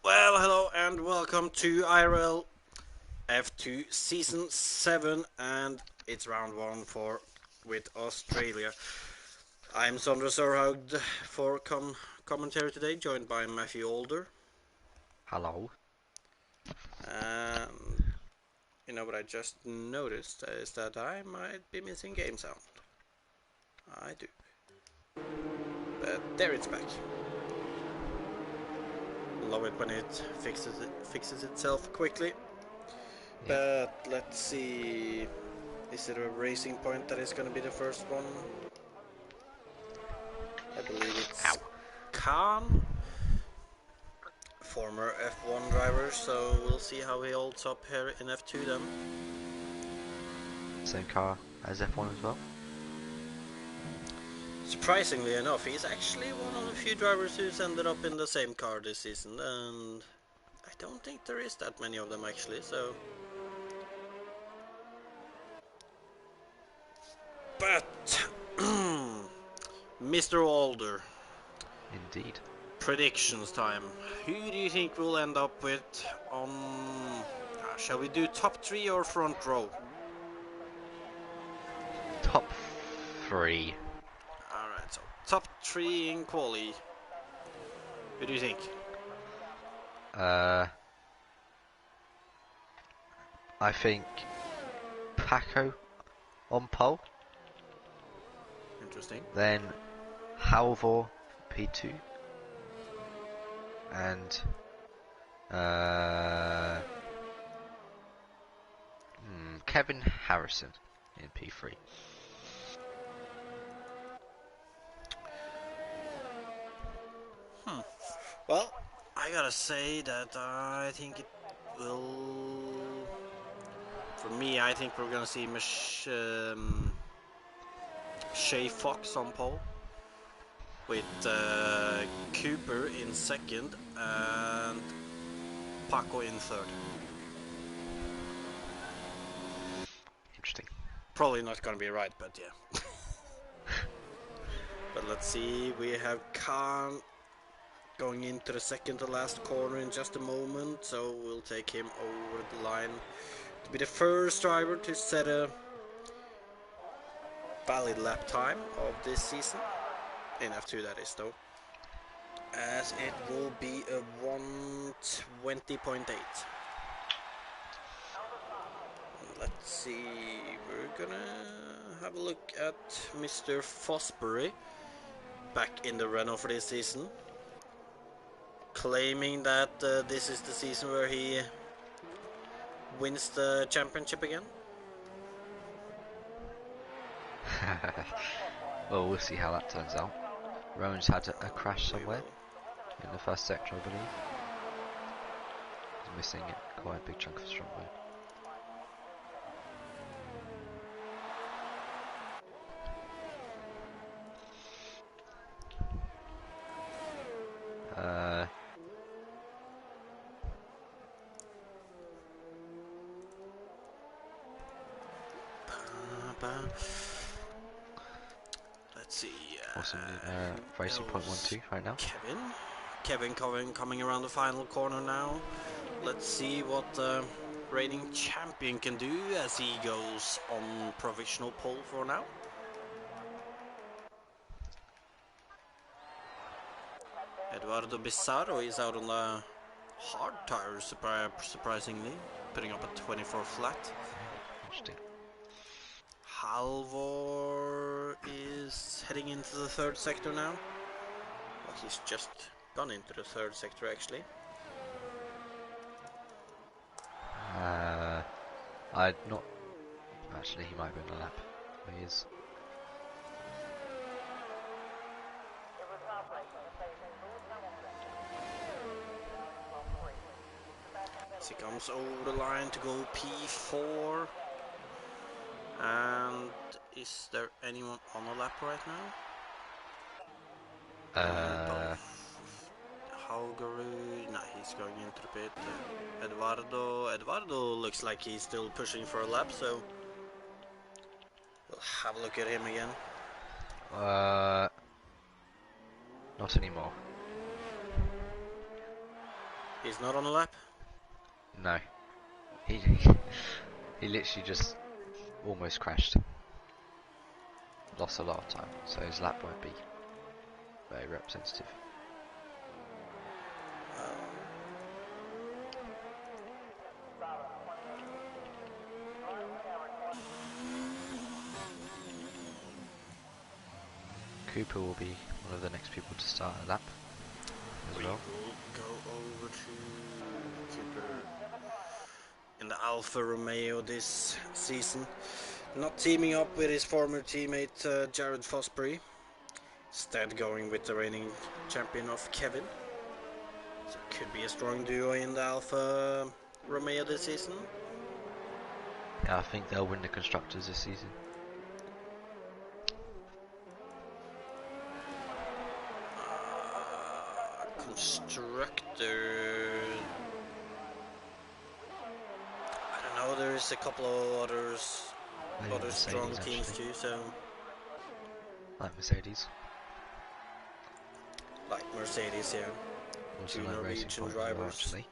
Well, hello and welcome to IRL F2 Season 7, and it's round 1 with Australia. I'm Sondre Sorhaug for commentary today, joined by Matthew Alder. Hello. And you know what I just noticed is that I might be missing game sound. I do. But there it's back. Love it when it fixes itself quickly. Yeah. But let's see. Is it a Racing Point that is going to be the first one? I believe it's Khan, former F1 driver, so we'll see how he holds up here in F2 then. Same car as F1 as well. Surprisingly enough, he's actually one of the few drivers who's ended up in the same car this season, and I don't think there is that many of them actually, so... But... Mr. Alder. Indeed. Predictions time. Who do you think we'll end up with on... shall we do top 3 or front row? Top 3. Alright, so top 3 in quali. Who do you think? I think Paco on pole. Interesting. Then Halvor P2. And Kevin Harrison in P3. Well, I gotta say that I think it will... For me, I think we're gonna see Shay Fox on pole, with Cooper in second and Paco in third. Interesting. Probably not gonna be right, but yeah. But let's see, we have Khan going into the second to last corner in just a moment, so we'll take him over the line to be the first driver to set a valid lap time of this season. In F2 that is though. As it will be a 120.8. Let's see, we're gonna have a look at Mr. Fosbury back in the Renault for this season, claiming that this is the season where he wins the championship again. Well, we'll see how that turns out. Rowan's had a crash somewhere in the first sector, I believe. He's missing quite a big chunk of his front wheel. Let's see. Awesome. Racing point 1-2 right now. Kevin coming around the final corner now. Let's see what the reigning champion can do as he goes on provisional pole for now. Eduardo Bizarro is out on the hard tires, surprisingly, putting up a 24 flat. Interesting. Halvor is heading into the third sector now. Well, he's just gone into the third sector actually. I'd not... Actually, he might be in a lap. He is. As he comes over the line to go P4. And is there anyone on the lap right now? Haugaru, nah, he's going into the pit. Eduardo looks like he's still pushing for a lap, so we'll have a look at him again. Not anymore. He's not on the lap? No, he he literally just almost crashed. Lost a lot of time, so his lap won't be very representative. Cooper will be one of the next people to start a lap as well. We will go over to Cooper in the Alfa Romeo this season. Not teaming up with his former teammate Jared Fosbury. Instead going with the reigning champion of Kevin. So it could be a strong duo in the Alfa Romeo this season. Yeah, I think they'll win the constructors this season. Constructor. I don't know. There is a couple of Maybe other strong Mercedes, teams actually. too. So Like Mercedes. like Mercedes, yeah. Also Two like Racing Norwegian Point as well, drivers. actually.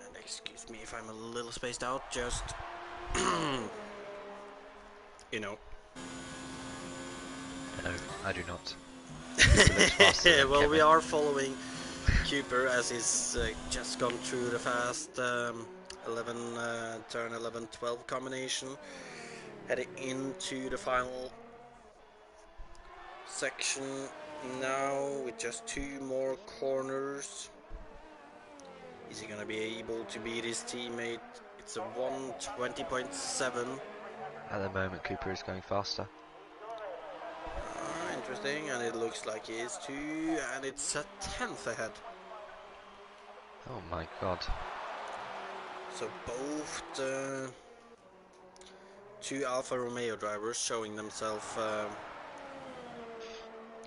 And excuse me if I'm a little spaced out. Just you know. No, I do not. Cooper looks faster than Well, Kevin. we are following Cooper as he's just gone through the fast 11 turn 11-12 combination, heading into the final section now with just 2 more corners. Is he gonna be able to beat his teammate? It's a 1:20.7. At the moment, Cooper is going faster. Interesting, and it looks like he is too, and it's a 10th ahead. Oh my god. So both the 2 Alfa Romeo drivers showing themselves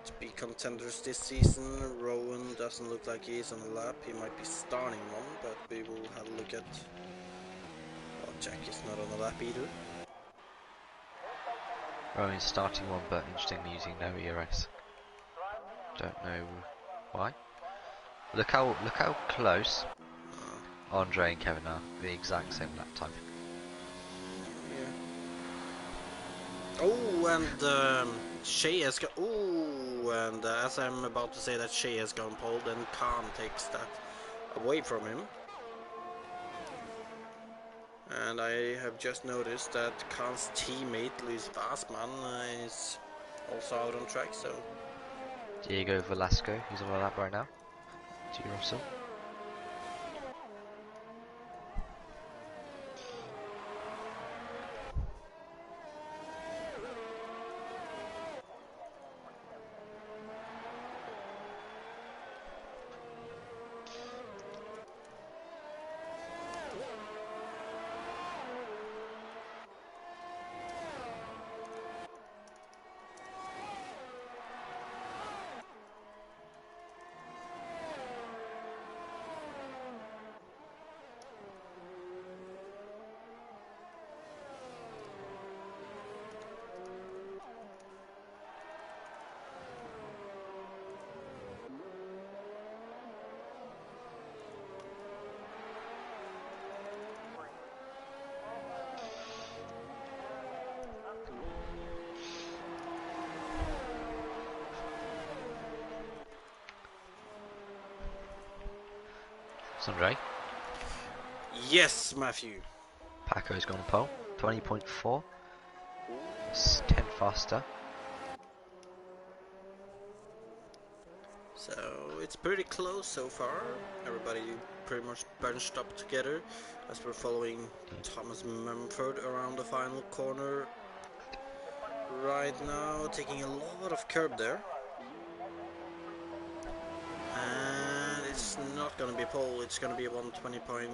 to be contenders this season. Rowan doesn't look like he is on the lap. He might be starting one, but we will have a look at... Well, Jack is not on the lap either. Rowan's starting one, but interestingly using no ERS. Don't know why. Look how close Andre and Kevin are. The exact same lap time. Yeah. Oh, and Shea has got... Oh, and as I'm about to say that Shea has gone pole, then Khan takes that away from him. And I have just noticed that Khan's teammate, Luis Bassman, is also out on track, so... Diego Velasco, he's on a lap right now. G. Russell. Sondre. Yes, Matthew. Paco's gone pole. 20.4. 10 faster. So it's pretty close so far. Everybody pretty much bunched up together as we're following Thomas Mumford around the final corner right now, taking a lot of curb there. And it's not gonna be pole, it's gonna be 1:20.8.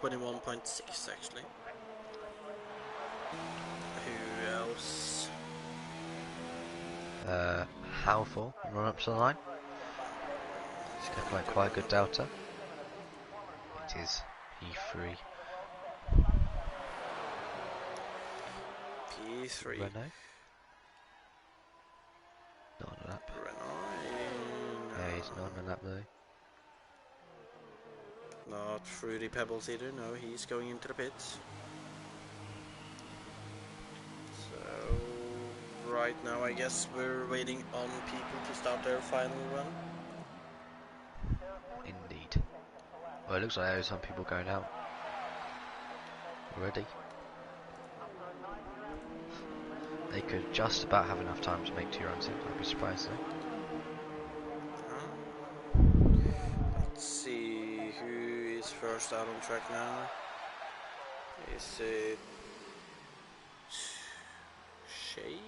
21.6 actually. Who else? Howful run up to the line. He's got like quite a good delta. It is P3. P3. Renault. Not on a lap. Renault. Yeah, he's not on a lap though. Not Fruity Pebbles either. No, he's going into the pits. So right now, I guess we're waiting on people to start their final run. Indeed. Well, it looks like there's some people going out already. They could just about have enough time to make 2 runs in. I'd be surprised though. Let's see who is first out on track now. Is it Shay?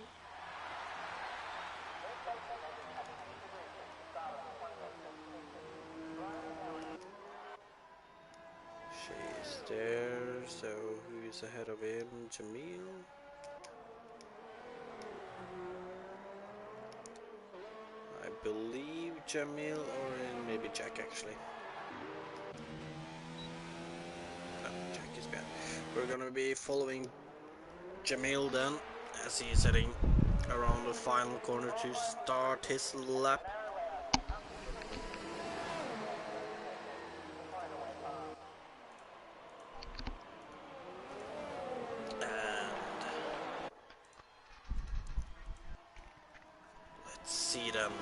Shay is there, so who is ahead of him? Jamil? I believe Jamil, or maybe Jack actually. No, Jack is behind. We're gonna be following Jamil then, as he's heading around the final corner to start his lap. See them.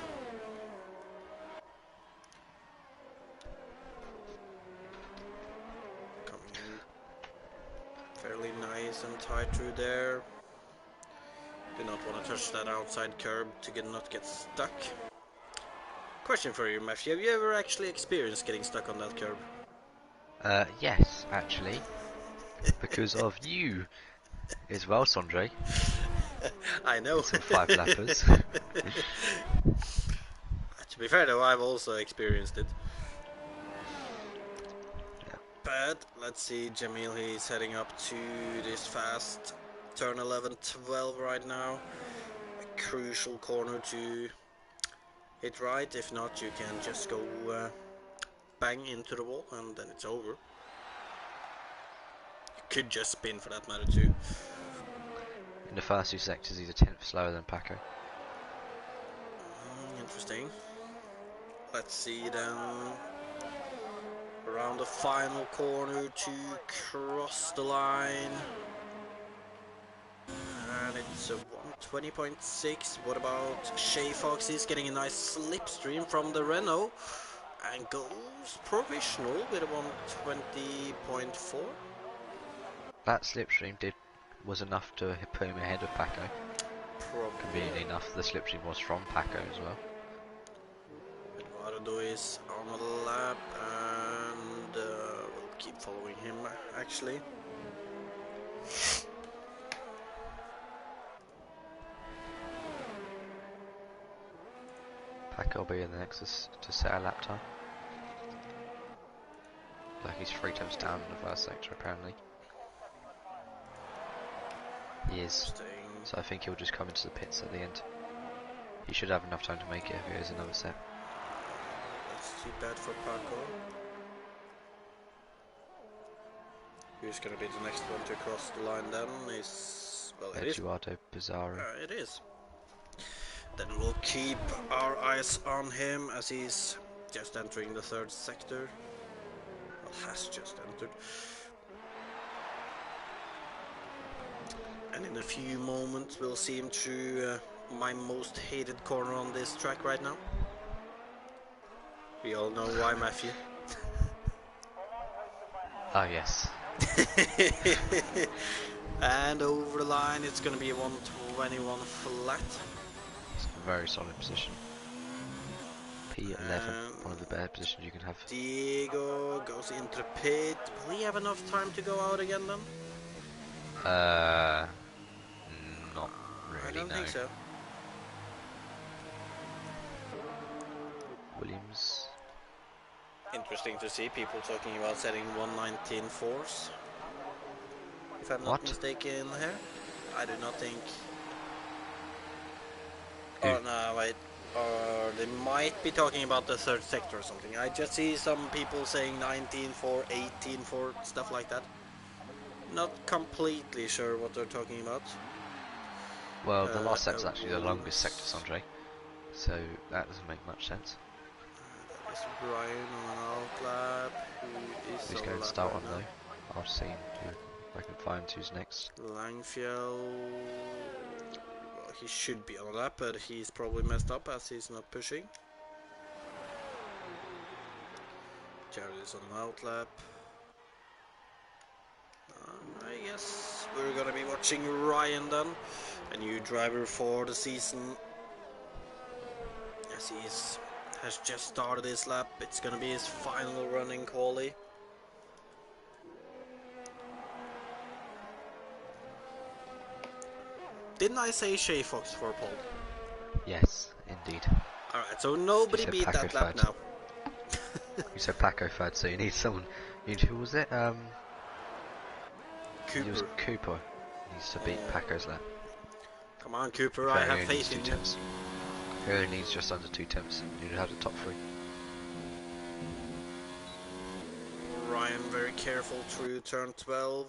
Coming in fairly nice and tight through there. Do not want to touch that outside curb to not get stuck. Question for you, Matthew. Have you ever actually experienced getting stuck on that curb? Yes, actually. Because of you as well, Sondre. I know. Some 5 lappers. To be fair though, I've also experienced it. Yeah. But let's see, Jamil, he's heading up to this fast turn 11-12 right now. A crucial corner to hit right. If not, you can just go bang into the wall and then it's over. You could just spin for that matter too. In the first 2 sectors, he's a 10th slower than Paco. Interesting. Let's see then. Around the final corner to cross the line. And it's a 120.6. What about Shay Fox? He's getting a nice slipstream from the Renault. And goes provisional with a 120.4. That slipstream was enough to put him ahead of Paco. Conveniently enough, the slipstream was from Paco as well. Eduardo is on the lap, and we'll keep following him actually. Paco will be in the next to set a lap time. Like he's 3 times down in the first sector apparently. He is. So I think he'll just come into the pits at the end. He should have enough time to make it if it is another set. That's too bad for Paco. Who's going to be the next one to cross the line then? Is, well, it is. Eduardo Pizarro. It is. Then we'll keep our eyes on him as he's just entering the 3rd sector. Well, has just entered. And in a few moments we'll see him through my most hated corner on this track right now. We all know why, Matthew. Oh yes. And over the line it's going to be a 121 flat. It's a very solid position. P11, one of the better positions you can have. Diego goes into the pit. Will he have enough time to go out again then? Not really, I don't think so. Interesting to see people talking about setting 119.4s. If I'm not What? mistaken here. I do not think... Who? Oh no, wait. Or they might be talking about the third sector or something. I just see some people saying 19.4, 18.4, stuff like that. Not completely sure what they're talking about. Well, the last sector's actually the longest sector, Sondre. So that doesn't make much sense. That is Ryan on an outlap, who is Who's on going the to lap start right on now. though? I'll see who I can find who's next. Langfield, well, he should be on the lap, but he's probably messed up as he's not pushing. Jared is on an outlap. I guess we're gonna be watching Ryan then, a new driver for the season. As he has just started his lap, it's gonna be his final run in quali. Didn't I say Shay Fox for pole? Yes, indeed. Alright, so nobody beat Paco that lap third. now. You said Paco third, so you need someone. Who was it? Cooper. It was Cooper. Needs to beat Paco's lap. Come on, Cooper, I have faith in you. Tenths. He only needs just under 2 tenths. You need to have the top 3. Ryan very careful through turn 12.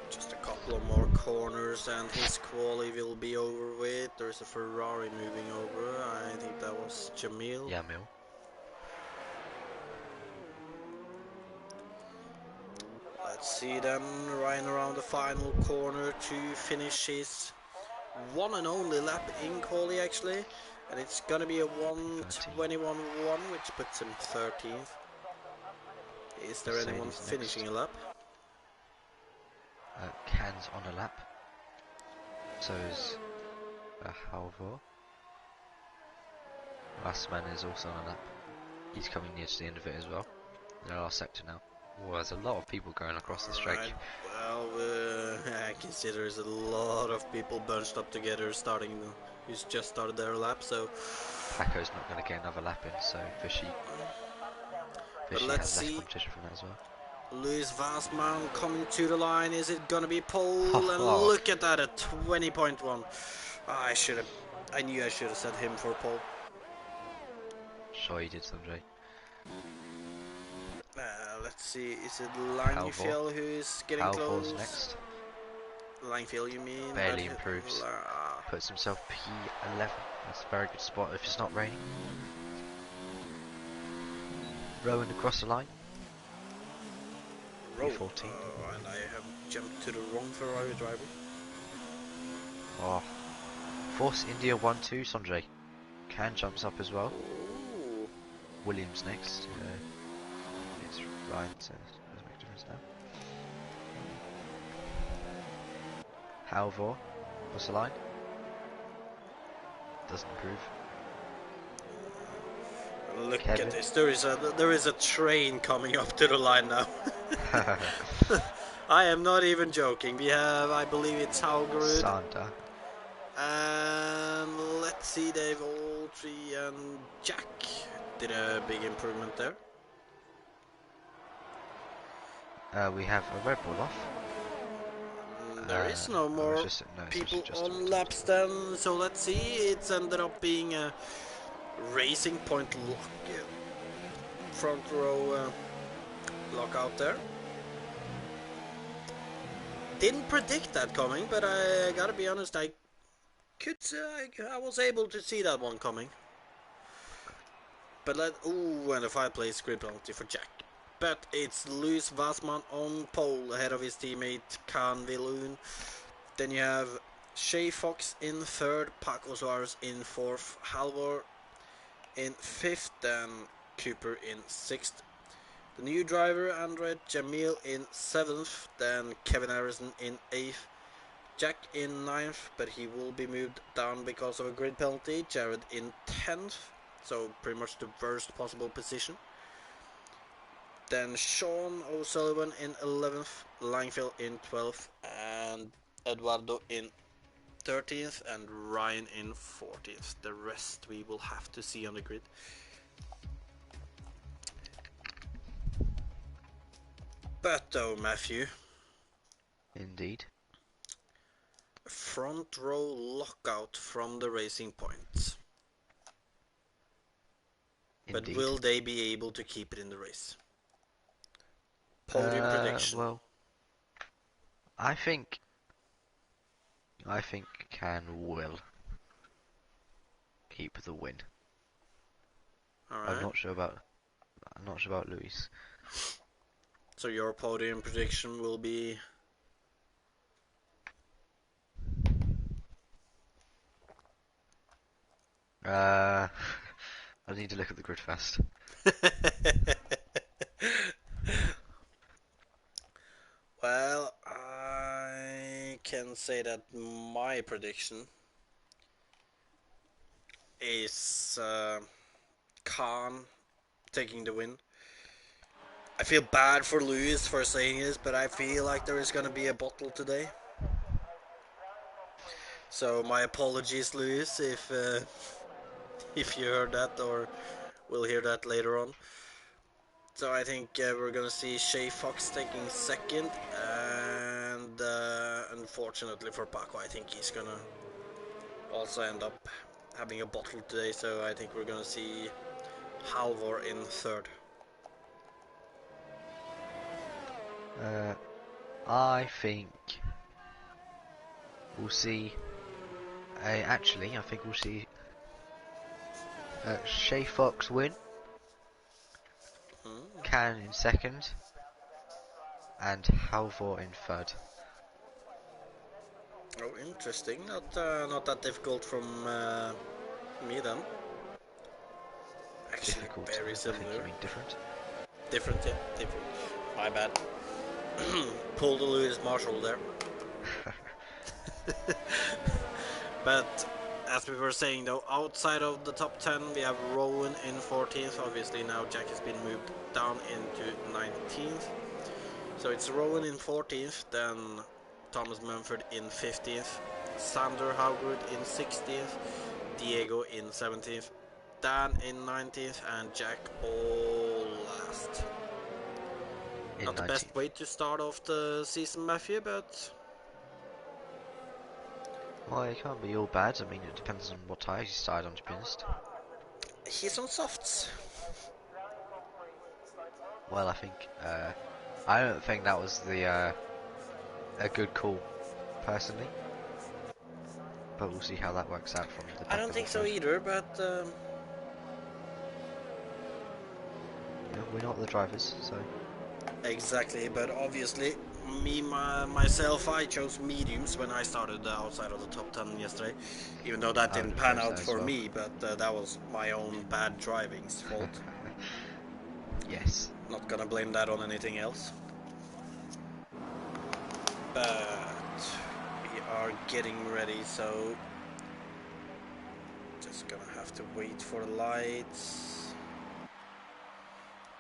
Just a couple of more corners and his quali will be over with. There's a Ferrari moving over. I think that was Jamil. Yeah, Mill. Let's see then, Ryan around the final corner to finish his one and only lap in quali actually. And it's gonna be a 1:21.1, which puts him 13th. Is there anyone finishing a lap? Can's on a lap. So is Halvor. Last man is also on a lap. He's coming near to the end of it as well. In our sector now. Oh, there's a lot of people going across the straight. Right. Well, I consider there's a lot of people bunched up together starting who's just started their lap, so Paco's not going to get another lap in, so Fishy has less competition from that as well. Luis Vassman coming to the line. Is it gonna be pole? And look at that at 20.1. I knew I should have set him for pole. Sure you did, Sondre. Let's see, is it Langfield who's getting close? Next. Langfield, you mean? Barely improves. Puts himself P11. That's a very good spot if it's not raining. Rowan across the line. P14. Oh, and I have jumped to the wrong Ferrari driver. Oh. Force India 1-2, Sondre. Can jumps up as well. Ooh. Williams next. It's Ryan, so it doesn't make a difference now. Halvor, what's the line? Doesn't improve. Look at this. There is a train coming up to the line now. I am not even joking. We have, I believe it's Haugerud. Sander. And let's see, Dave Autry and Jack did a big improvement there. We have a Red Bull off. There is no more people on laps then, so let's see. It's ended up being a Racing Point front row lockout there. Didn't predict that coming, but I gotta be honest, I was able to see that one coming. But and a 5-place grid penalty for Jack. But it's Luis Vassman on pole ahead of his teammate Can Villoon. Then you have Shay Fox in third, Paco Suarez in fourth, Halvor in fifth, and Cooper in sixth. The new driver Andre Jamil in seventh, then Kevin Harrison in eighth, Jack in ninth, but he will be moved down because of a grid penalty. Jared in 10th, so pretty much the worst possible position. Then Sean O'Sullivan in 11th, Langfield in 12th, and Eduardo in 13th, and Ryan in 14th. The rest we will have to see on the grid. But though, Matthew, Indeed. front row lockout from the Racing Point. But Indeed. will they be able to keep it in the race? Podium prediction. Well, I think Can will keep the win. All right. I'm not sure about Luis. So your podium prediction will be I need to look at the grid first. well, I can say that my prediction is Khan taking the win. I feel bad for Lewis for saying this, but I feel like there is going to be a bottle today. So my apologies, Lewis, if you heard that or will hear that later on. So I think we're going to see Shay Fox taking second, and unfortunately for Paco, I think he's going to also end up having a bottle today. So I think we're going to see Halvor in third. I think we'll see. Actually, I think we'll see Shay Fox win, Can in second, and Halvor in third. Oh, interesting. Not that difficult from me then. Actually, Difficult. very I similar. think you mean different. Different, yeah, different. My bad. Pull the Lewis Marshall there. But as we were saying though, outside of the top 10 we have Rowan in 14th. Obviously now Jack has been moved down into 19th. So it's Rowan in 14th, then Thomas Mumford in 15th, Sondre Sorhaug in 16th, Diego in 17th, Dan in 19th, and Jack all last. Not the best way to start off the season, Matthew, but well, it can't be all bad. I mean, it depends on what tyres you start on, to be honest. he's on softs. Well, I think I don't think that was a good call, personally. But we'll see how that works out from the back. I don't think so either, but yeah, we're not the drivers, so exactly. But obviously, myself, I chose mediums when I started outside of the top 10 yesterday. Even though that didn't pan out for me, but that was my own bad driving's fault. Yes. Not gonna blame that on anything else. But we are getting ready, so just gonna have to wait for the lights.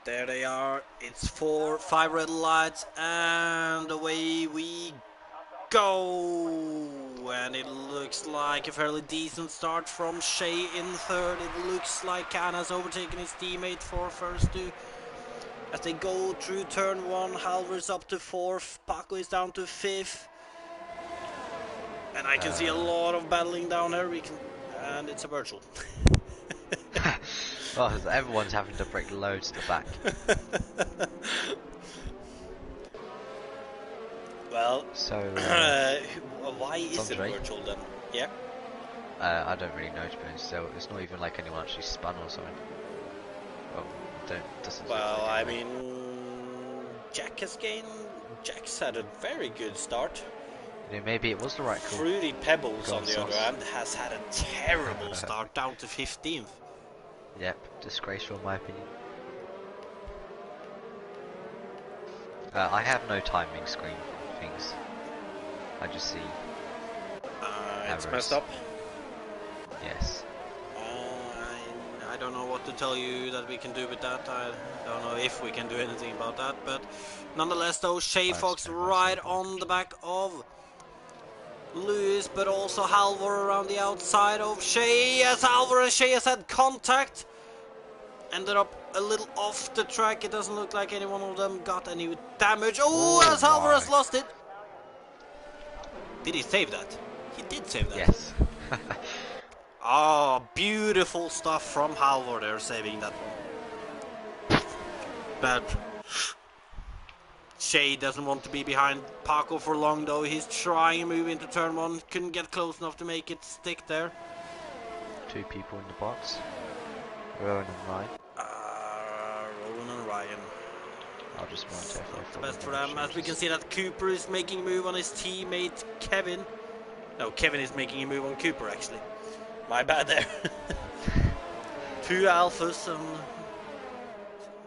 There they are. It's 5 red lights, and away we go. And it looks like a fairly decent start from Shay in third. It looks like Can has overtaken his teammate for first two. As they go through turn 1, Halvor's up to 4th, Paco is down to 5th. And I can see a lot of battling down here, and it's a virtual. Well, everyone's having to break loads to the back. Well, so why is it virtual then? Yeah? I don't really know, to be honest. So it's not even like anyone actually spun or something. Well, I mean, Jack's had a very good start. Yeah, maybe it was the right call. Fruity Pebbles, on the other hand, has had a terrible start, down to 15th. Yep, disgraceful in my opinion. I have no timing screen things. I just see it's messed up. Yes. I don't know what to tell you that we can do with that. I don't know if we can do anything about that, but nonetheless though, Shay Fox right on the back of Lewis, but also Halvor around the outside of Shay, as Halvor and Shay has had contact. ended up a little off the track. It doesn't look like any one of them got any damage. Oh, Oh as Alvarez my. lost it. Did he save that? He did save that. Yes. Oh, beautiful stuff from Halvor there, saving that one. But Shay doesn't want to be behind Paco for long, though. He's trying to move into turn one. Couldn't get close enough to make it stick there. 2 people in the box. Rowan and Ryan. Rowan and Ryan. I'll just run to Not the best for them, as we can see that Cooper is making a move on his teammate Kevin. No, Kevin is making a move on Cooper, actually. My bad there. 2 alphas and...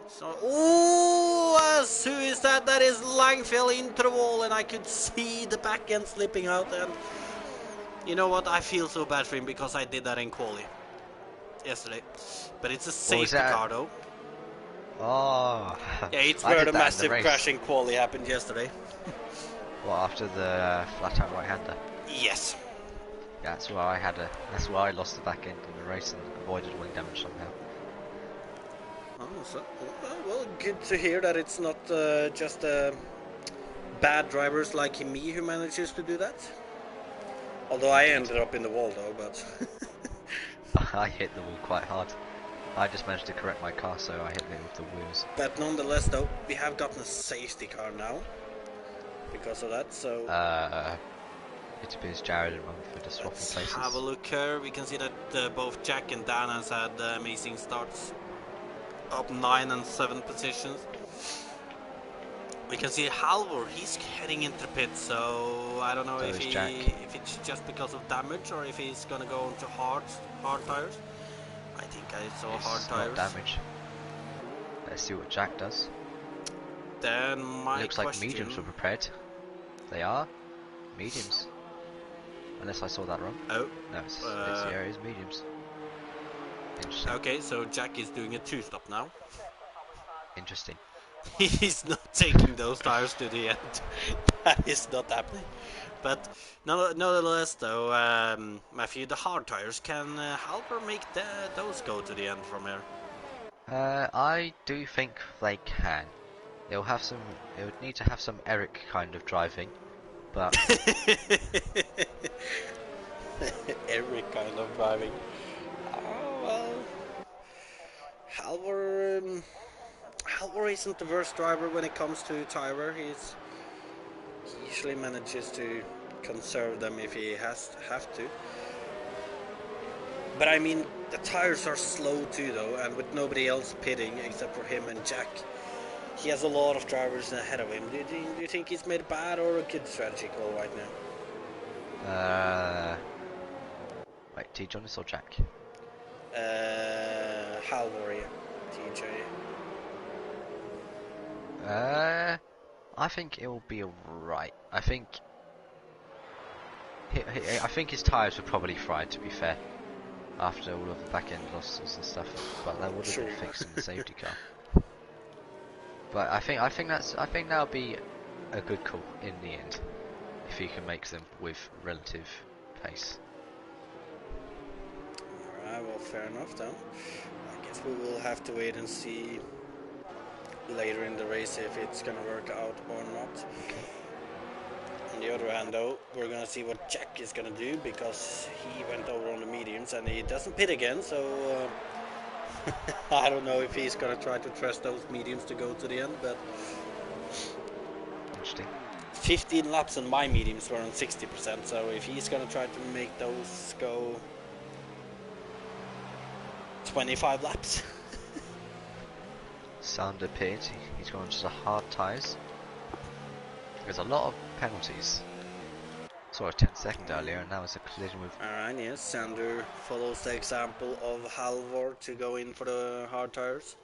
So, oh, who is that? That is Langfell into the wall, and I could see the back end slipping out. And you know what? I feel so bad for him because I did that in quali yesterday. But it's a safety car, though. Oh. Yeah, it's where the massive crash in quali happened yesterday. Well, after the flat-out right-hander. Yes. Yeah, that's why I lost the back end in the race and avoided wing damage somehow. Oh, so, well, good to hear that it's not just bad drivers like me who manages to do that. Although I ended up in the wall, though, but... I hit the wall quite hard. I just managed to correct my car, so I hit it with the wheels. But nonetheless, though, we have gotten a safety car now. Because of that, so... It appears Jared and Rumford are swapping places. Let's have a look here. We can see that both Jack and Dan has had amazing starts. Up 9 and 7 positions. We can see Halvor, he's heading into the pit, so I don't know if it's just because of damage or if he's gonna go into hard tires. I think I saw hard tires. Not damage. Let's see what Jack does. Then my looks like mediums were prepared. They are mediums. Unless I saw that wrong. Oh. No, it's mediums. Interesting. Okay, so Jack is doing a 2-stop now. Interesting. He's not taking those tires to the end. That is not happening. But nonetheless, though, Matthew, the hard tires, can Halvor make those go to the end from here? I do think they can. It would need to have some Eric kind of driving, but Eric kind of driving. Oh well, Halvor isn't the worst driver when it comes to tire. He usually manages to conserve them if he have to. But I mean, the tires are slow too, though, and with nobody else pitting except for him and Jack, he has a lot of drivers ahead of him. Do you think he's made a bad or a good strategy call right now? Wait, T. Jonas or Jack? Halvor, yeah. TJ. I think it will be alright. I think his tyres were probably fried, to be fair, after all of the back end losses and stuff. But that would have been fixed in the safety car. But I think that'll be a good call in the end, if he can make them with relative pace. Alright, well, fair enough then. I guess we will have to wait and see later in the race if it's gonna work out or not. On the other hand, though, we're gonna see what Jack is gonna do, because he went over on the mediums and he doesn't pit again, so I don't know if he's gonna try to trust those mediums to go to the end, but Interesting. 15 laps on my mediums were on 60%, so if he's gonna try to make those go 25 laps. Sondre pitted. He's gone to the hard tyres. There's a lot of penalties. Saw a 10-second earlier, and now it's a collision with. Alright, yes, Sander follows the example of Halvor to go in for the hard tires.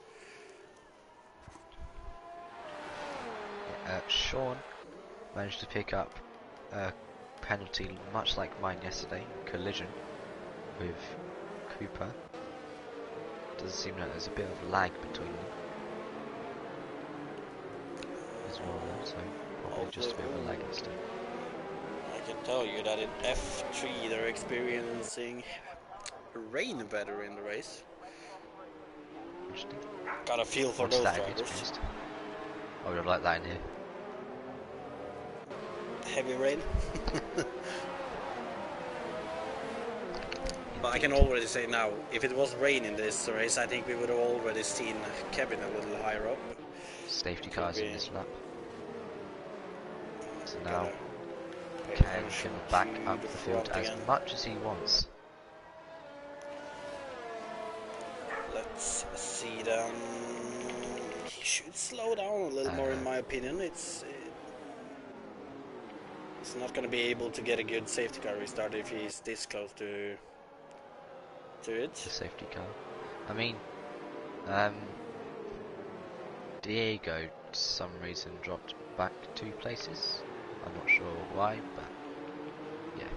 Sean managed to pick up a penalty much like mine yesterday, collision with Cooper. Doesn't seem like there's a bit of lag between them as well, though, so probably just a bit of a lag instead. I can tell you that in F3 they're experiencing rain better in the race. Interesting. Got a feel for What's those that, to be drivers. honest? I would have liked that in here. Heavy rain. But I can Indeed. already say now, if it was rain in this race, I think we would have already seen Kevin a little higher up. Safety Could cars be. in this lap. So now Gotta pay Ken attention can back to up the the field front as again. much as he wants. Let's see then. He should slow down a little more, in my opinion. It's not going to be able to get a good safety car restart if he's this close to it. The safety car. I mean, Diego, for some reason, dropped back 2 places. I'm not sure why, but yeah.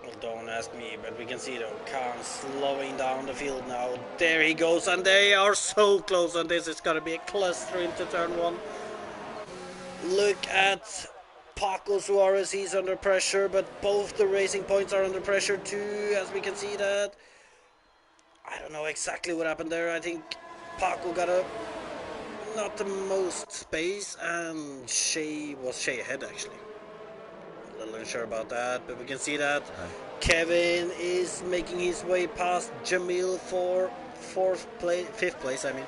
Well, don't ask me, but we can see though, Khan slowing down the field now. There he goes, and they are so close, and this is going to be a cluster into turn 1. Look at Paco Suarez, he's under pressure, but both the Racing Points are under pressure too, as we can see that. I don't know exactly what happened there. I think Paco got not the most space, and Shea ahead actually. A little unsure about that, but we can see that Kevin is making his way past Jamil for 5th place, I mean.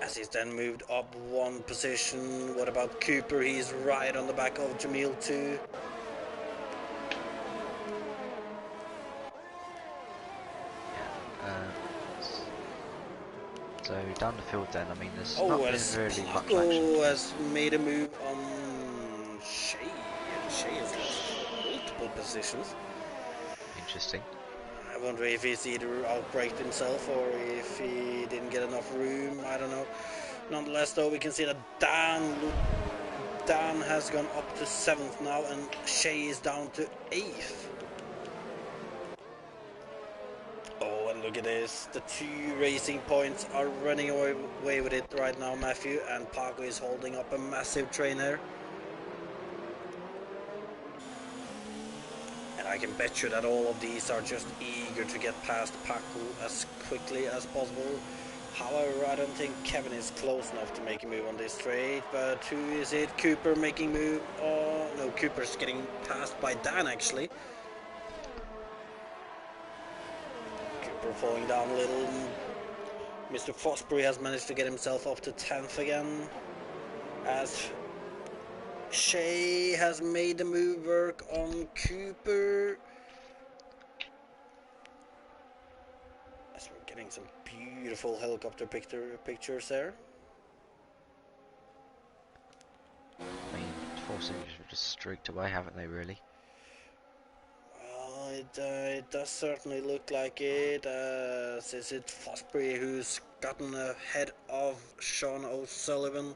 As he's then moved up 1 position. What about Cooper? He's right on the back of Jamil too. So down the field then, I mean, there's Oh, not been as really much Paco action. has made a move on Shea. Shea has lost multiple positions. Interesting. I wonder if he's either outbraked himself or if he didn't get enough room. I don't know. Nonetheless, though, we can see that Dan has gone up to 7th now, and Shea is down to 8th. Oh, and look at this. The 2 Racing Points are running away with it right now, Matthew, and Paco is holding up a massive train here. And I can bet you that all of these are just eager to get past Paco as quickly as possible. However, I don't think Kevin is close enough to make a move on this straight. But who is it? Cooper making move? Oh, no, Cooper's getting passed by Dan actually. Cooper falling down a little. Mr. Fosbury has managed to get himself up to 10th again. As Shea has made the move work on Cooper. As we're getting some beautiful helicopter pictures there. I mean, forcing just streaked away, haven't they, really? Well, it does certainly look like it. Is it Fosbury who's gotten ahead of Sean O'Sullivan?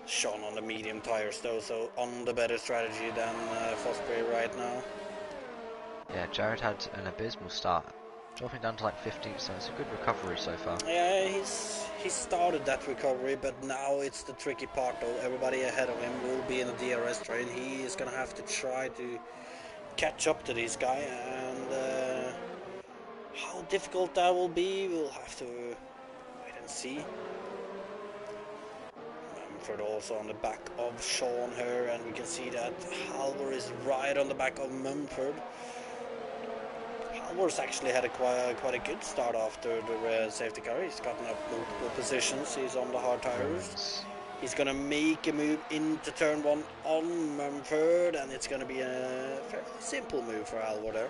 Sean on the medium tires though, so on the better strategy than Fosbury right now. Yeah, Jared had an abysmal start, dropping down to like 15th, so it's a good recovery so far. Yeah, he started that recovery, but now it's the tricky part though. Everybody ahead of him will be in a DRS train. He is gonna have to try to catch up to this guy, and how difficult that will be, we'll have to wait and see. Mumford also on the back of Sean here, and we can see that Halvor is right on the back of Mumford. Halvor's actually had quite a good start after the safety car. He's gotten up multiple positions. He's on the hard tires. He's gonna make a move into turn 1 on Mumford, and it's gonna be a fairly simple move for Halvor there.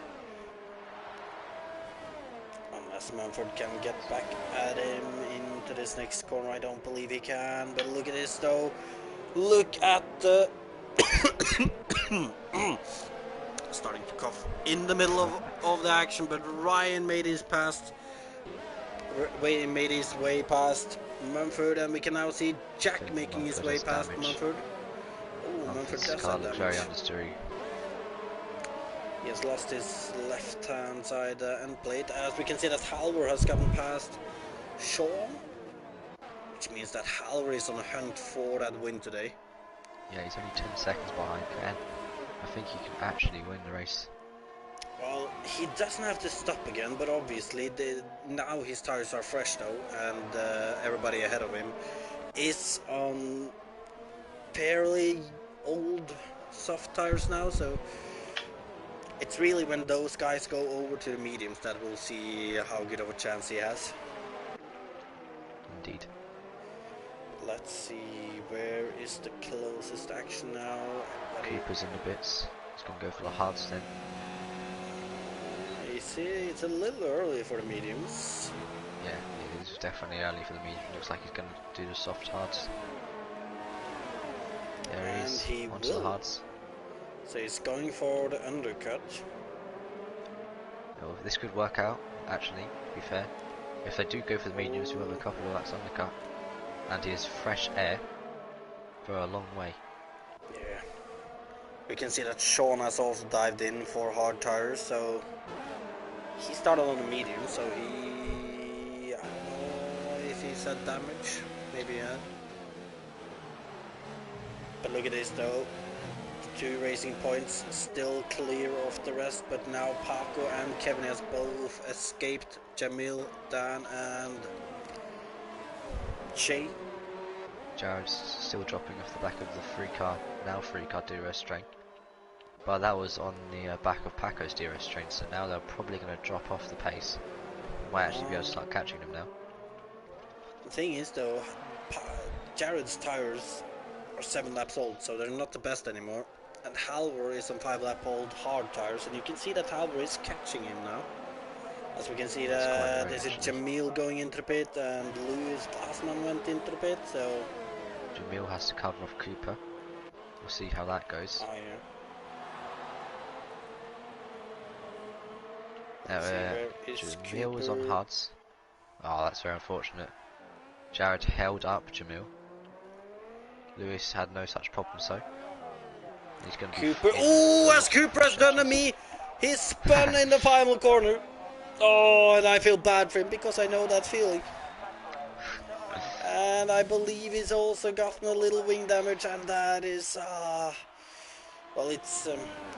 Unless Mumford can get back at him into this next corner. I don't believe he can, but look at this though. Look at the starting to cough in the middle of the action, but Ryan made his way past Mumford, and we can now see Jack making his way past Mumford. Oh, Mumford does have damage. Very understeery. He has lost his left-hand side end plate, as we can see that Halvor has gotten past Sean, which means that Halvor is on a hunt for that win today. Yeah, he's only 10 seconds behind Ken. I think he can actually win the race. Well, he doesn't have to stop again, but obviously now his tires are fresh though, and everybody ahead of him is on fairly old soft tires now, so it's really when those guys go over to the mediums that we'll see how good of a chance he has. Indeed. Let's see, where is the closest action now? Cooper's in the bits. He's going to go for the hards then. You see, it's a little early for the mediums. Yeah, it is definitely early for the medium. Looks like he's going to do the soft hards. There he is, He onto will. the hards. So he's going for the undercut. Oh, this could work out, actually, to be fair. If they do go for the mediums, we'll have a couple of laps undercut. And he has fresh air for a long way. Yeah. We can see that Sean has also dived in for hard tires, so he started on the medium, so he... I don't know if he's had damage. Maybe, yeah. But look at this though. 2 racing points still clear of the rest, but now Paco and Kevin has both escaped. Jamil, Dan and Shay. Jared's still dropping off the back of the now free car DRS train. But that was on the back of Paco's DRS train, so now they're probably going to drop off the pace. Might actually be able to start catching them now. The thing is though, Jared's tires are 7 laps old, so they're not the best anymore. And Halvor is on 5-lap old hard tires, and you can see that Halvor is catching him now. As we can see that there's a Jamil going into the pit, and Lewis Glassman went into the pit, so... Jamil has to cover off Cooper. We'll see how that goes. Oh yeah. Jamil was on hards. Oh, that's very unfortunate. Jared held up Jamil. Lewis had no such problem, so he's going to be Cooper. Oh, as Cooper has done to me, he spun in the final corner. Oh, and I feel bad for him because I know that feeling. And I believe he's also gotten a little wing damage, and that is well, it's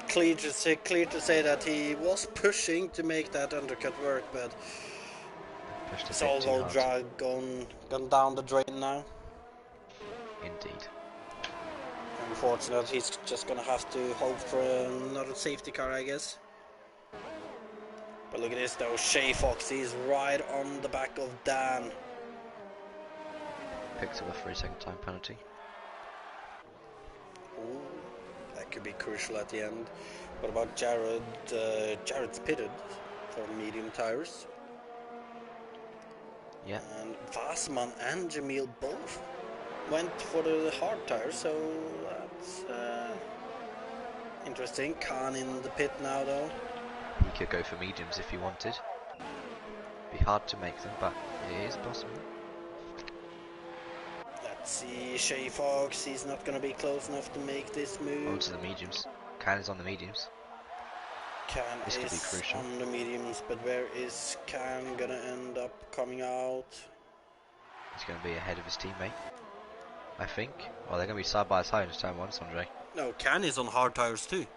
clear to say that he was pushing to make that undercut work, but it's all gone down the drain now. Indeed. Unfortunately, he's just gonna have to hope for another safety car, I guess. But look at this though, Shay Fox, he's right on the back of Dan. Picks up a 3-second time penalty. Ooh, that could be crucial at the end. What about Jared? Jared's pitted for medium tires. Yeah. And Vassman and Jamil both went for the hard tires, so that's interesting. Khan in the pit now though. He could go for mediums if he wanted. Be hard to make them, but it is possible. Let's see, Shay Fox, he's not going to be close enough to make this move. On to the mediums. Khan is on the mediums. Khan this could be is crucial. on the mediums, but where is Khan going to end up coming out? He's going to be ahead of his teammate, I think. Well, they're going to be side by side in turn 1, Sondre. No, Khan is on hard tires too.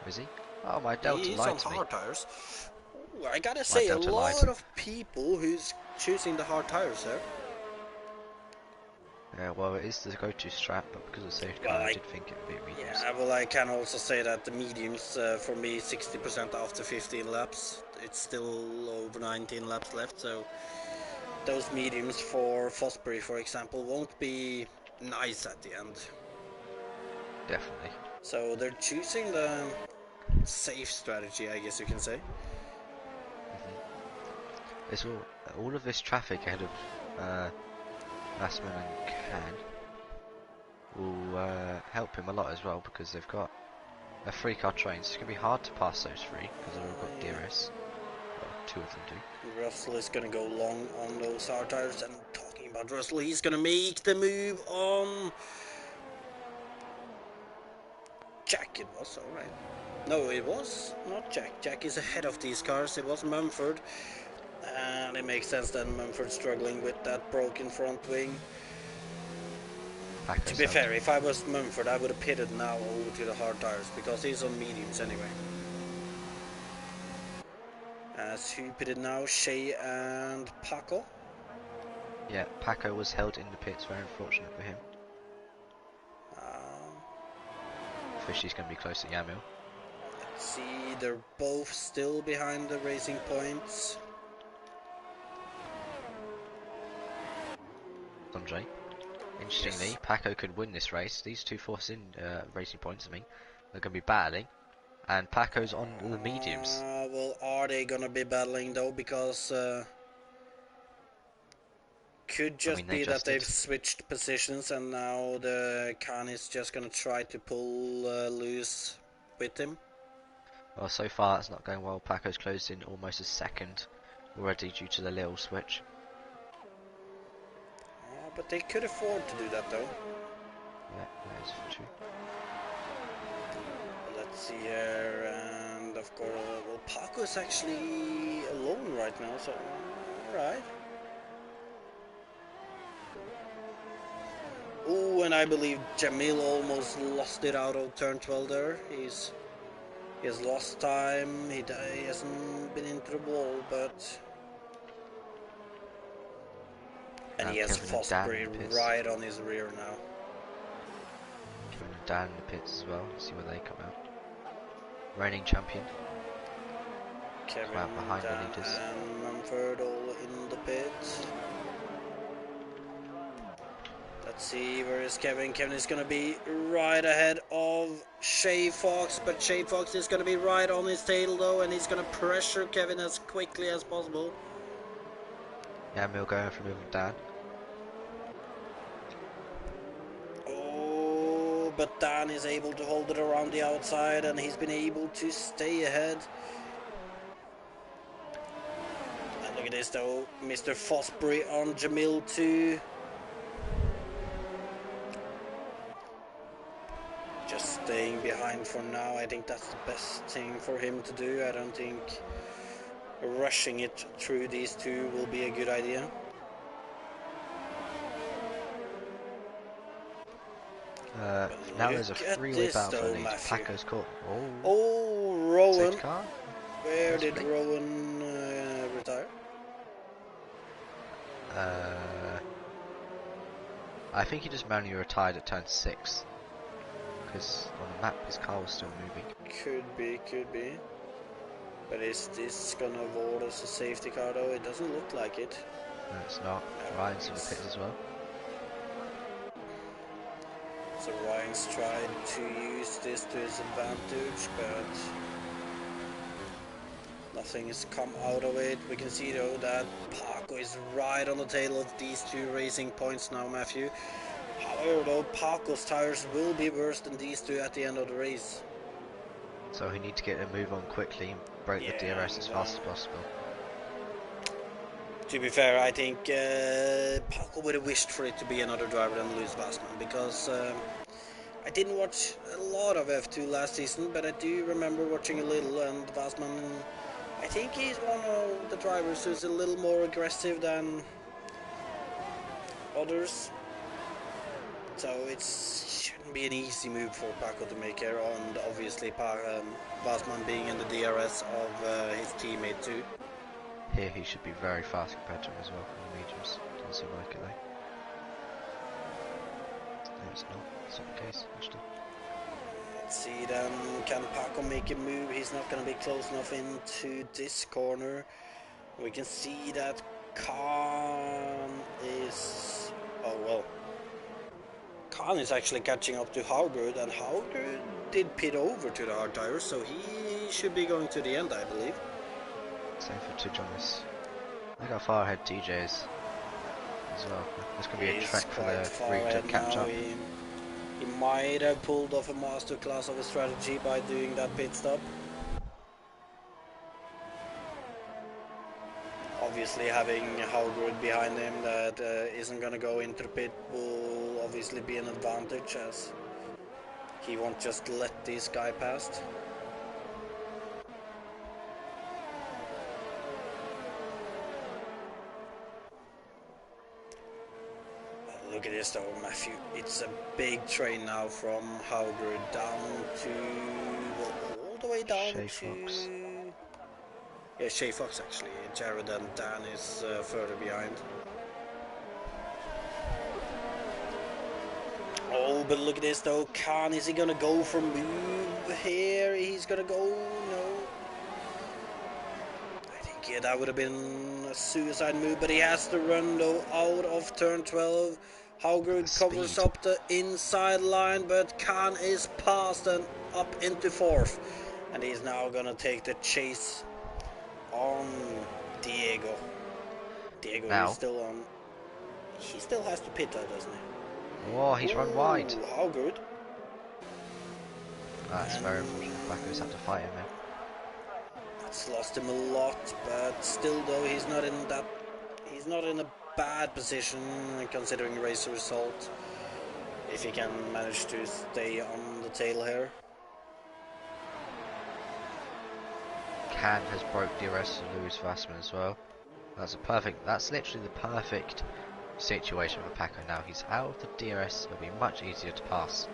Is he? Oh, my Delta He's lied on to me. hard tires. Ooh, I gotta say, a lot of people who's choosing the hard tires there. Yeah, well, it is the go-to strat, but because of safety car, I did think it would be mediums. Yeah, well, I can also say that the mediums, for me, 60% after 15 laps. It's still over 19 laps left, so those mediums for Fosbury, for example, won't be nice at the end. Definitely. So they're choosing the safe strategy, I guess you can say. It's all of this traffic ahead of Vassman and Khan will help him a lot as well, because they've got a 3-car train, so it's going to be hard to pass those 3 because they've all got DRS. Well, 2 of them do. Russell is going to go long on those hard tires, and talking about Russell, he's going to make the move on Jack. It was alright. No, it was not Jack. Jack is ahead of these cars. It was Mumford. And it makes sense that Mumford's struggling with that broken front wing. To be fair, if I was Mumford, I would have pitted now over to the hard tires, because he's on mediums anyway. As who pitted now? Shea and Paco. Yeah, Paco was held in the pits, very unfortunate for him. Fishy's going to be close to Yamil. Let's see, they're both still behind the racing points. Sondre. Interestingly, yes. Paco could win this race. These two forcing racing points, I mean, they're going to be battling. And Paco's on the mediums. Well, are they going to be battling though? Because could just be that they've switched positions and now the Khan is just going to try to pull loose with him. Well, so far it's not going well. Paco's closed in almost a second already due to the little switch. But they could afford to do that though. Yeah, that is true. Let's see here, and of course, well, Paco is actually alone right now, so alright. Oh, and I believe Jamil almost lost it out of turn 12 there. He has lost time, he hasn't been into the wall, but... And he has Fosbury right on his rear now. Kevin and Dan in the pits as well, let's see where they come out. Reigning champion. Kevin, out behind Dan the leaders. And Mumford all in the pits. Let's see, where is Kevin? Kevin is going to be right ahead of Shay Fox, but Shay Fox is going to be right on his tail though, and he's going to pressure Kevin as quickly as possible. Yeah, Mill going from him Dan. Oh, but Dan is able to hold it around the outside, and he's been able to stay ahead. And look at this though, Mr. Fosbury on Jamil too. Just staying behind for now. I think that's the best thing for him to do. I don't think rushing it through these two will be a good idea. Now there's a three-way battle for the lead. Paco's caught. Oh, Rowan. Car? Where did Rowan retire? I think he just manually retired at turn 6. Because on the map his car was still moving. Could be. But is this gonna award us a safety car though? It doesn't look like it. No, it's not. Ryan's in the pits as well. So Ryan's tried to use this to his advantage, but nothing has come out of it. We can see though that Paco is right on the tail of these two racing points now, Matthew. However though, Paco's tires will be worse than these two at the end of the race. So he needs to get a move on quickly and break the DRS as fast as possible. To be fair, I think Paco would have wished for it to be another driver than Lewis Bassman, because I didn't watch a lot of F2 last season, but I do remember watching a little, and Bassman, I think he's one of the drivers who's a little more aggressive than others. So it shouldn't be an easy move for Paco to make here, and obviously Bassman being in the DRS of his teammate too. Here he should be very fast compared to him as well in the mediums. Doesn't seem like it though. No, it's not. It's not the case, actually. Let's see then, can Paco make a move? He's not going to be close enough into this corner. We can see that Khan is... Oh well. Khan is actually catching up to Haugard, and Haugard did pit over to the hard tires, so he should be going to the end, I believe. Same for Tidge on this. Look how far ahead TJ is as well. There's going to be a trek for the three to catch up. He might have pulled off a masterclass of a strategy by doing that pit stop. Obviously having Haugard behind him that isn't going to go into the pit will obviously be an advantage, as he won't just let this guy past. Look at this though, Matthew. It's a big train now from Haugard down to... Well, all the way down Shay to... Fox. Yeah, Shay Fox actually. Jared and Dan is further behind. Oh, but look at this though. Khan, is he gonna go for move here? He's gonna go. No. I think yeah, that would have been a suicide move, but he has to run though out of turn 12. Haugerud covers up the inside line, but Khan is past and up into 4th. And he's now gonna take the chase on Diego. Diego now. is still on. He still has to pit though, doesn't he? Oh, he's run wide. How good. That's very unfortunate. Baku's had to fight him now. That's lost him a lot, but still though he's not in a bad position considering the race result. If he can manage to stay on the tail here. Khan has broke DRS to Louis Vassman as well. That's literally the perfect situation for Paco now. He's out of the DRS, it'll be much easier to pass.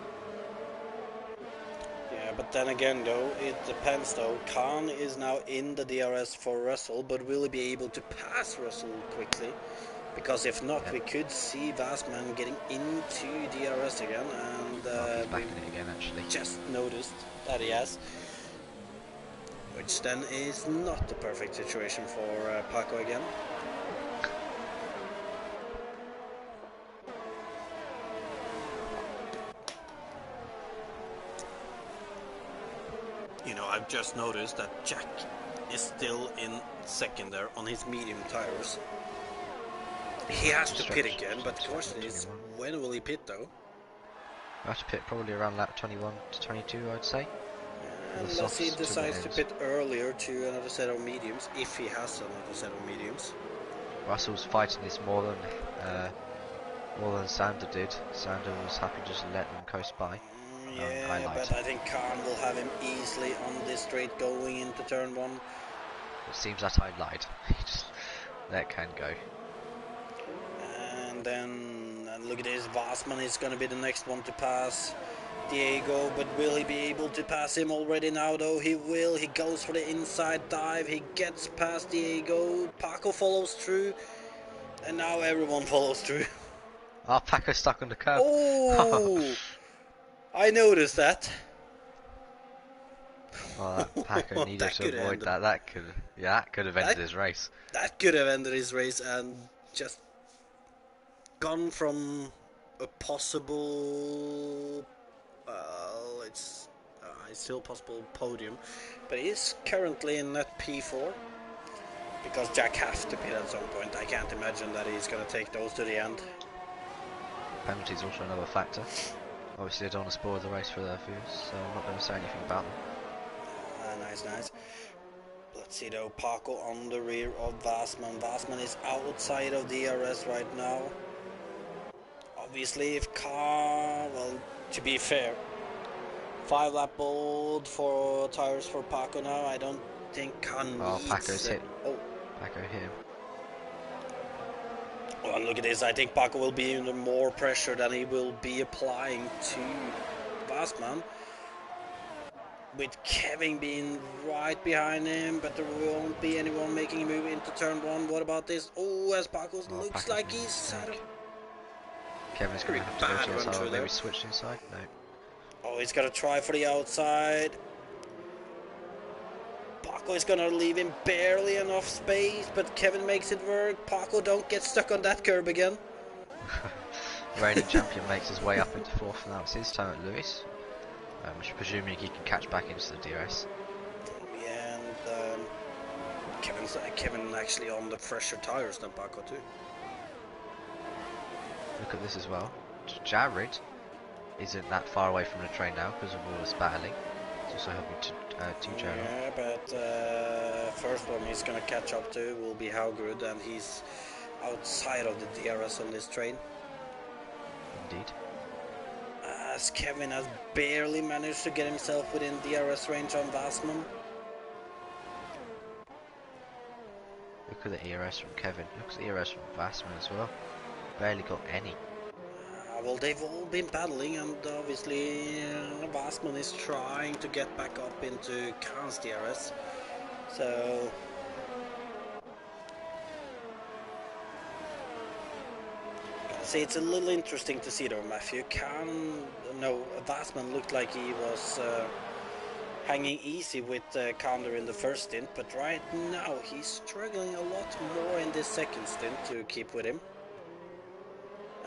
Yeah, but then again though, it depends though. Khan is now in the DRS for Russell, but will he be able to pass Russell quickly? Because if not, we could see Vassman getting into DRS again, and he's back in it again actually. Just noticed that he has. Which then is not the perfect situation for Paco again. You know, I've just noticed that Jack is still in second there on his medium tires. He has to pit again, but the question is, when will he pit though? He'll have to pit probably around lap 21 to 22, I'd say. Unless he decides to pit earlier to another set of mediums, if he has another set of mediums. Russell's fighting this more than Sander did. Sander was happy to just let them coast by. Yeah, but I think Khan will have him easily on this straight going into turn 1. It seems that I lied. He just let Khan go. And then look at this, Vassman is going to be the next one to pass Diego, but will he be able to pass him already now though? He will. He goes for the inside dive, he gets past Diego, Paco follows through, and now everyone follows through. Oh, Paco's stuck on the curb. Oh! I noticed that. Oh, Paco needed to avoid that. That could have ended his race. That could have ended his race and just gone from a possible, well, it's still possible podium, but he's currently in that P4 because Jack has to pit at some point. I can't imagine that he's going to take those to the end. Penalty is also another factor. Obviously, I don't want to spoil the race for their viewers, so I'm not going to say anything about them. Nice. Let's see though, Paco on the rear of Vassman. Vassman is outside of DRS right now. Obviously, if well, to be fair, 5 lap old for tires for Paco now. I don't think Khan needs Paco's hit. Oh, Paco hit him. Oh, and look at this. I think Paco will be under more pressure than he will be applying to Vassman. With Kevin being right behind him, but there won't be anyone making a move into turn 1. What about this? Oh, as Paco looks like he's had a... Kevin's going to have to go to the side, maybe switch inside? No. Oh, he's got to try for the outside. Paco is going to leave him barely enough space, but Kevin makes it work. Paco, don't get stuck on that curb again. Reigning champion makes his way up into 4th, now it's his turn at Lewis. Presuming he can catch back into the DRS. Yeah, and Kevin actually on the fresher tires than Paco too. Look at this as well. Jared isn't that far away from the train now because of all this battling. It's also helping to Jared. Yeah, but first one he's gonna catch up to will be Haugerud, and he's outside of the DRS on this train. Indeed. As Kevin has barely managed to get himself within DRS range on Vassman. Look at the ERS from Kevin. Look at the ERS from Vassman as well. Barely got any. Well, they've all been battling, and obviously Vassman is trying to get back up into Khan's DRS. So say it's a little interesting to see though, Matthew. Vassman looked like he was hanging easy with Calder in the first stint, but right now he's struggling a lot more in this second stint to keep with him.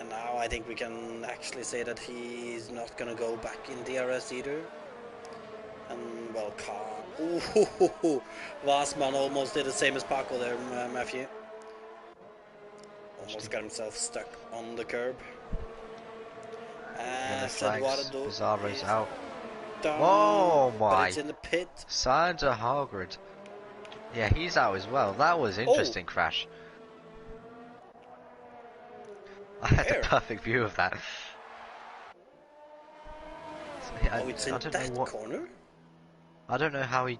And now I think we can actually say that he's not gonna go back in DRS either. And well, Vassman almost did the same as Paco there, Matthew. Almost got himself stuck on the curb. And Pizarro's out. Done, oh my! But it's in the pit. Sondre Sorhaug. Yeah, he's out as well. That was an interesting crash. I had the perfect view of that. So, yeah, it's in that corner? I don't know how he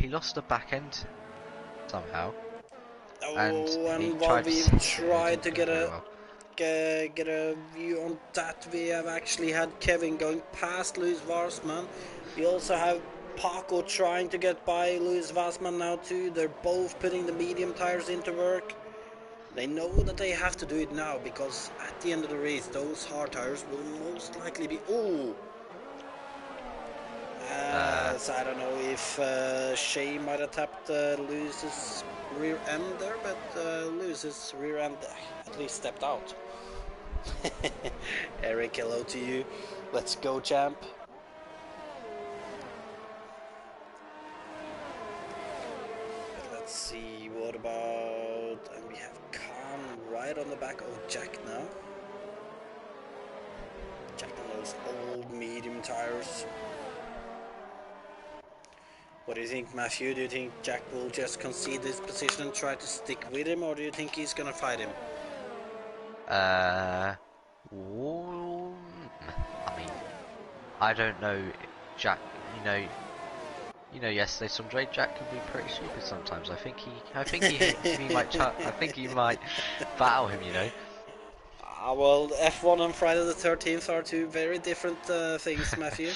lost the back end somehow. And while we tried to get a view on that, we have actually had Kevin going past Louis Vassman. We also have Paco trying to get by Louis Vassman now too. They're both putting the medium tires into work. They know that they have to do it now because at the end of the race those hard tires will most likely be... So I don't know if Shea might have tapped Lewis's rear end there, but Lewis's rear end at least stepped out. Eric, hello to you. Let's go, champ. But let's see, what about... And we have Khan right on the back of Jack now. Jack on those old medium tires. What do you think, Matthew? Do you think Jack will just concede this position and try to stick with him, or do you think he's gonna fight him? I mean, I don't know, Jack. You know, yesterday, Sondre, Jack can be pretty stupid sometimes. I think he might battle him. You know. Well, F1 on Friday the 13th are two very different things, Matthew.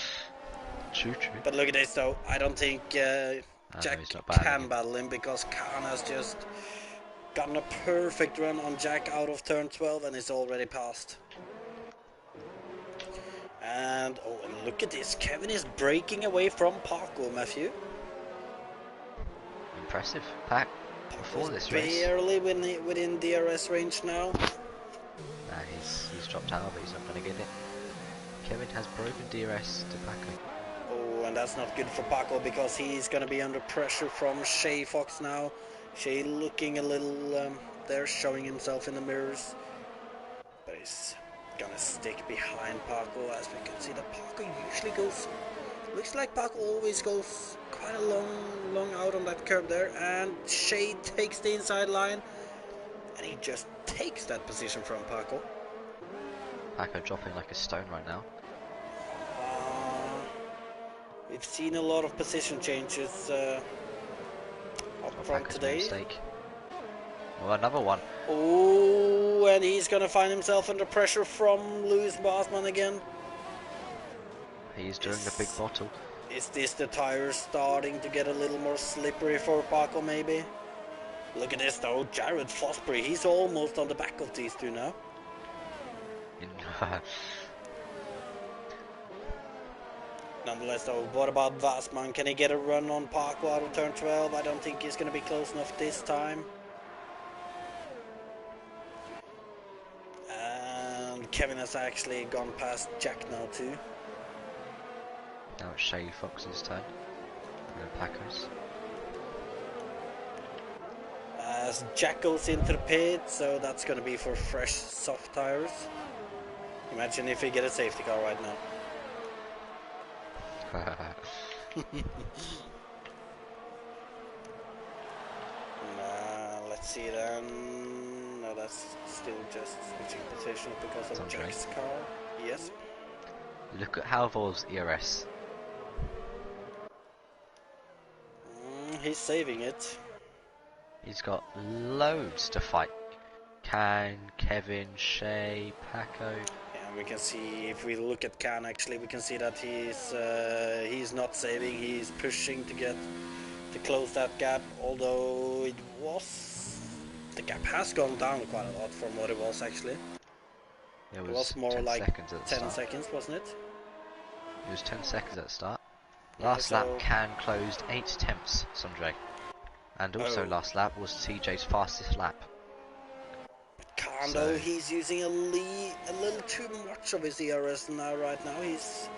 True. But look at this though, I don't think Jack can battle him because Khan has just gotten a perfect run on Jack out of turn 12 and is already passed. And look at this, Kevin is breaking away from Paco, Matthew. Impressive, Pac. Before this race. Barely within DRS range now. Nah, he's dropped out, but he's not going to get it. Kevin has broken DRS to Paco. And that's not good for Paco because he's going to be under pressure from Shea Fox now. Shea looking a little there, showing himself in the mirrors. But he's going to stick behind Paco, as we can see that Paco usually goes... Looks like Paco always goes quite a long out on that curb there. And Shea takes the inside line. And he just takes that position from Paco. Paco dropping like a stone right now. We've seen a lot of position changes up front today. Mistake. Oh, another one. Oh, and he's going to find himself under pressure from Louis Vassman again. He's doing the big bottle. Is this the tires starting to get a little more slippery for Paco maybe? Look at this though, Jared Fosbury, he's almost on the back of these two now. Nonetheless though, what about Vassman? Can he get a run on Paco out of turn 12? I don't think he's going to be close enough this time. And Kevin has actually gone past Jack now too. Now it's Shea Fox's turn. And Paco's. As Jack goes into the pit, so that's going to be for fresh soft tires. Imagine if we get a safety car right now. Let's see then. No, that's still just switching positions because of Jack's car. Yes. Look at Halvor's ERS. He's saving it. He's got loads to fight. Kevin, Shea, Paco. Yeah, we can see if we look at Can actually, we can see that he's not saving. He's pushing to close that gap. Although the gap has gone down quite a lot from what it was actually. It It was was more 10 like seconds at the 10 start. seconds, wasn't it? It was 10 seconds at the start. Yeah, Last lap, so- Can closed 8 attempts, Sondre. And also Oh. last lap was TJ's fastest lap. Khan, So- though, he's using a little too much of his ERS now. Right now, he's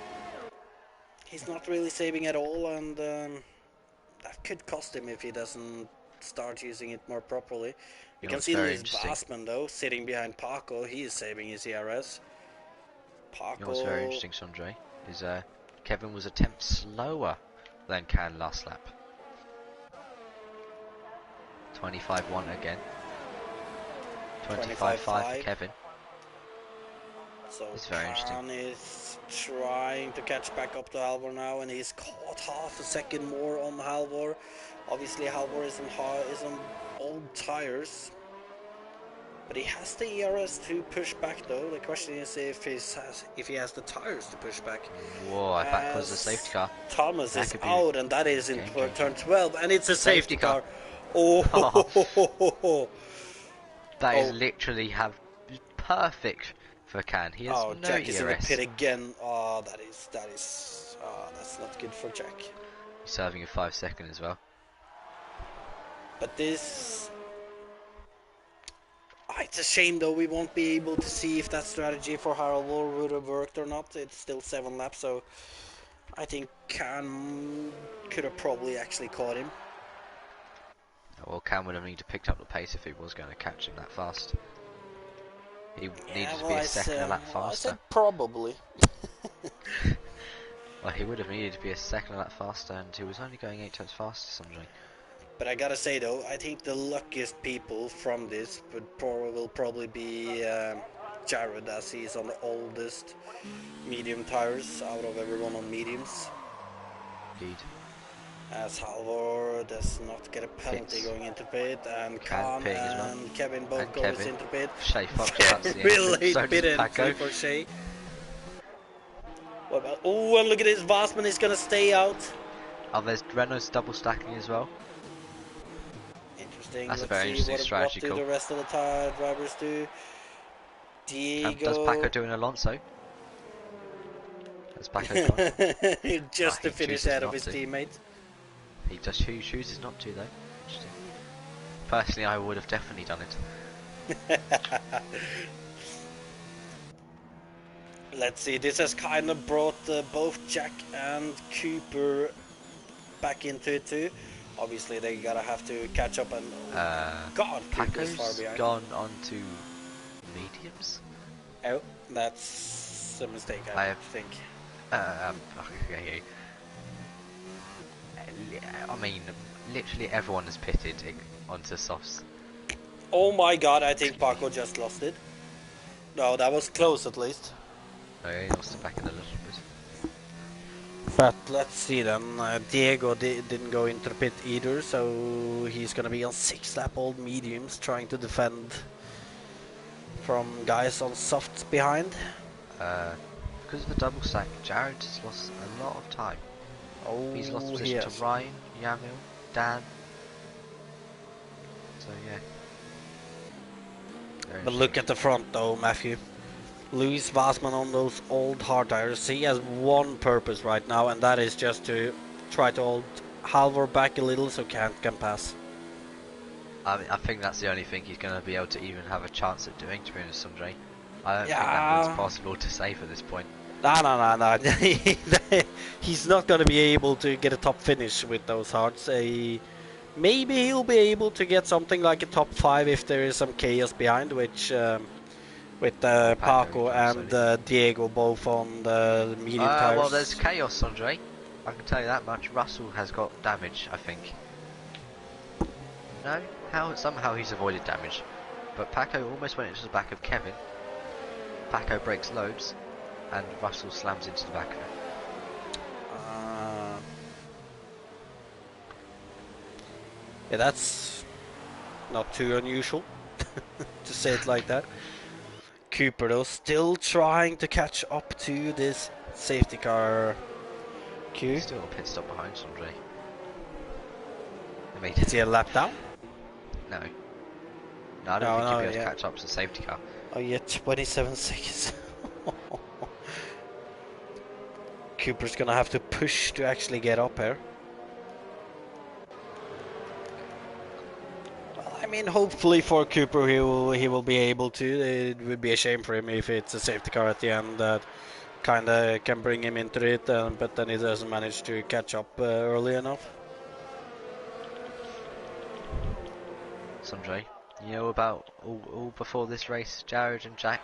not really saving at all, and that could cost him if he doesn't start using it more properly. You can what's see very Louis interesting- Bassman, though, sitting behind Paco. He is saving his ERS. Paco. You know what's very interesting, Sondre, is Kevin was a tenth slower than Can last lap. 25-1 again. 25-5 Kevin. So It's very interesting. Khan is trying to catch back up to Halvor now, and he's caught half a second more on Halvor. Obviously, Halvor is on old tires, but he has the ERS to push back. Though the question is if he has the tires to push back. Whoa, I back was a safety car. Thomas That is could be out, and that is in game turn changer. 12, and it's a safety car. Oh. Oh, That Oh. is literally perfect for Can. He has oh, no Jack is in the ERS. pit again. Oh, that's not good for Jack. He's serving a 5 second as well. But this, it's a shame though. We won't be able to see if that strategy for Harold would have worked or not. It's still 7 laps, so I think Can could have probably actually caught him. Well, Can would have needed to pick up the pace if he was going to catch him that fast. He needed to be a second a lap I faster. said probably. Well, he would have needed to be a second a lap faster, and he was only going 8 times faster, Sondre. But I gotta say though, I think the luckiest people from this will probably be Jared, as he's on the oldest medium tires out of everyone on mediums. Indeed. As Halvor does not get a penalty Pits. going into pit, and Can Khan pit as well. and Kevin both And goes Kevin. into pit. Shay Fox cuts the Very entrance, late so pit does entry Paco. for Shay. What about? Oh, and look at this, Vassman is gonna stay out. Oh, there's Renault's double stacking as well. Interesting. That's a Let's very see interesting what strategy do call. the rest of the tire drivers do. Diego. Does Paco do an Alonso? Has Paco gone? Just to he finish chooses ahead of not his to. teammate. He chooses not to though. Interesting. Personally, I would have definitely done it. Let's see, this has kind of brought both Jack and Cooper back into it too. Obviously, they gotta have to catch up, and God, Cooper's far Paco's behind. gone on to mediums. Oh, that's a mistake, I think. Okay. I mean, literally everyone has pitted onto softs. Oh my God, I think Paco just lost it. No, that was close at least. Oh, yeah, he lost it back in a little bit. But let's see then. Diego didn't go into the pit either, so he's gonna be on 6 lap old mediums trying to defend from guys on softs behind. Because of the double stack, Jared has lost a lot of time. Oh, He's lost he position has. to Ryan, Yamil, Dan. So yeah. Very But look at the front though, Matthew. Louis Vassman on those old hard tires. He has one purpose right now, and that is just to try to hold Halvor back a little so can pass. I think that's the only thing he's going to be able to even have a chance at doing, to be honest, Sondre. I don't think that was possible to save at this point. No. He's not going to be able to get a top finish with those hards. Maybe he'll be able to get something like a top 5 if there is some chaos behind, which with Paco and Diego both on the medium tires. Well, there's chaos, Sondre. I can tell you that much. Russell has got damage, I think. No? Somehow he's avoided damage. But Paco almost went into the back of Kevin. Paco breaks loads, and Russell slams into the back of him. Yeah, that's not too unusual to say it like that. Cooper though still trying to catch up to this safety car queue. He's still a pit stop behind Sondre. Is he a lap down? No. No, I don't think he'll be able to catch up to the safety car. Oh yeah, 27 seconds. Cooper's gonna have to push to actually get up here. Well, I mean, hopefully for Cooper he will be able to. It would be a shame for him if it's a safety car at the end that kinda can bring him into it, but then he doesn't manage to catch up early enough. Sondre, you know about all before this race, Jared and Jack?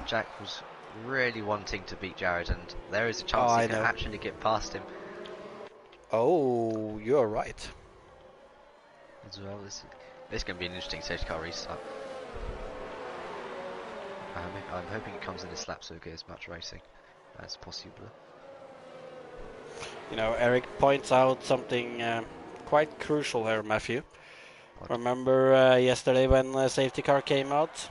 Jack was really wanting to beat Jared, and there is a chance he can actually get past him. Oh, you're right. As well, this is going to be an interesting safety car restart. I'm hoping it comes in this lap so we get as much racing as possible. You know, Eric points out something quite crucial here, Matthew. What? Remember yesterday when the safety car came out?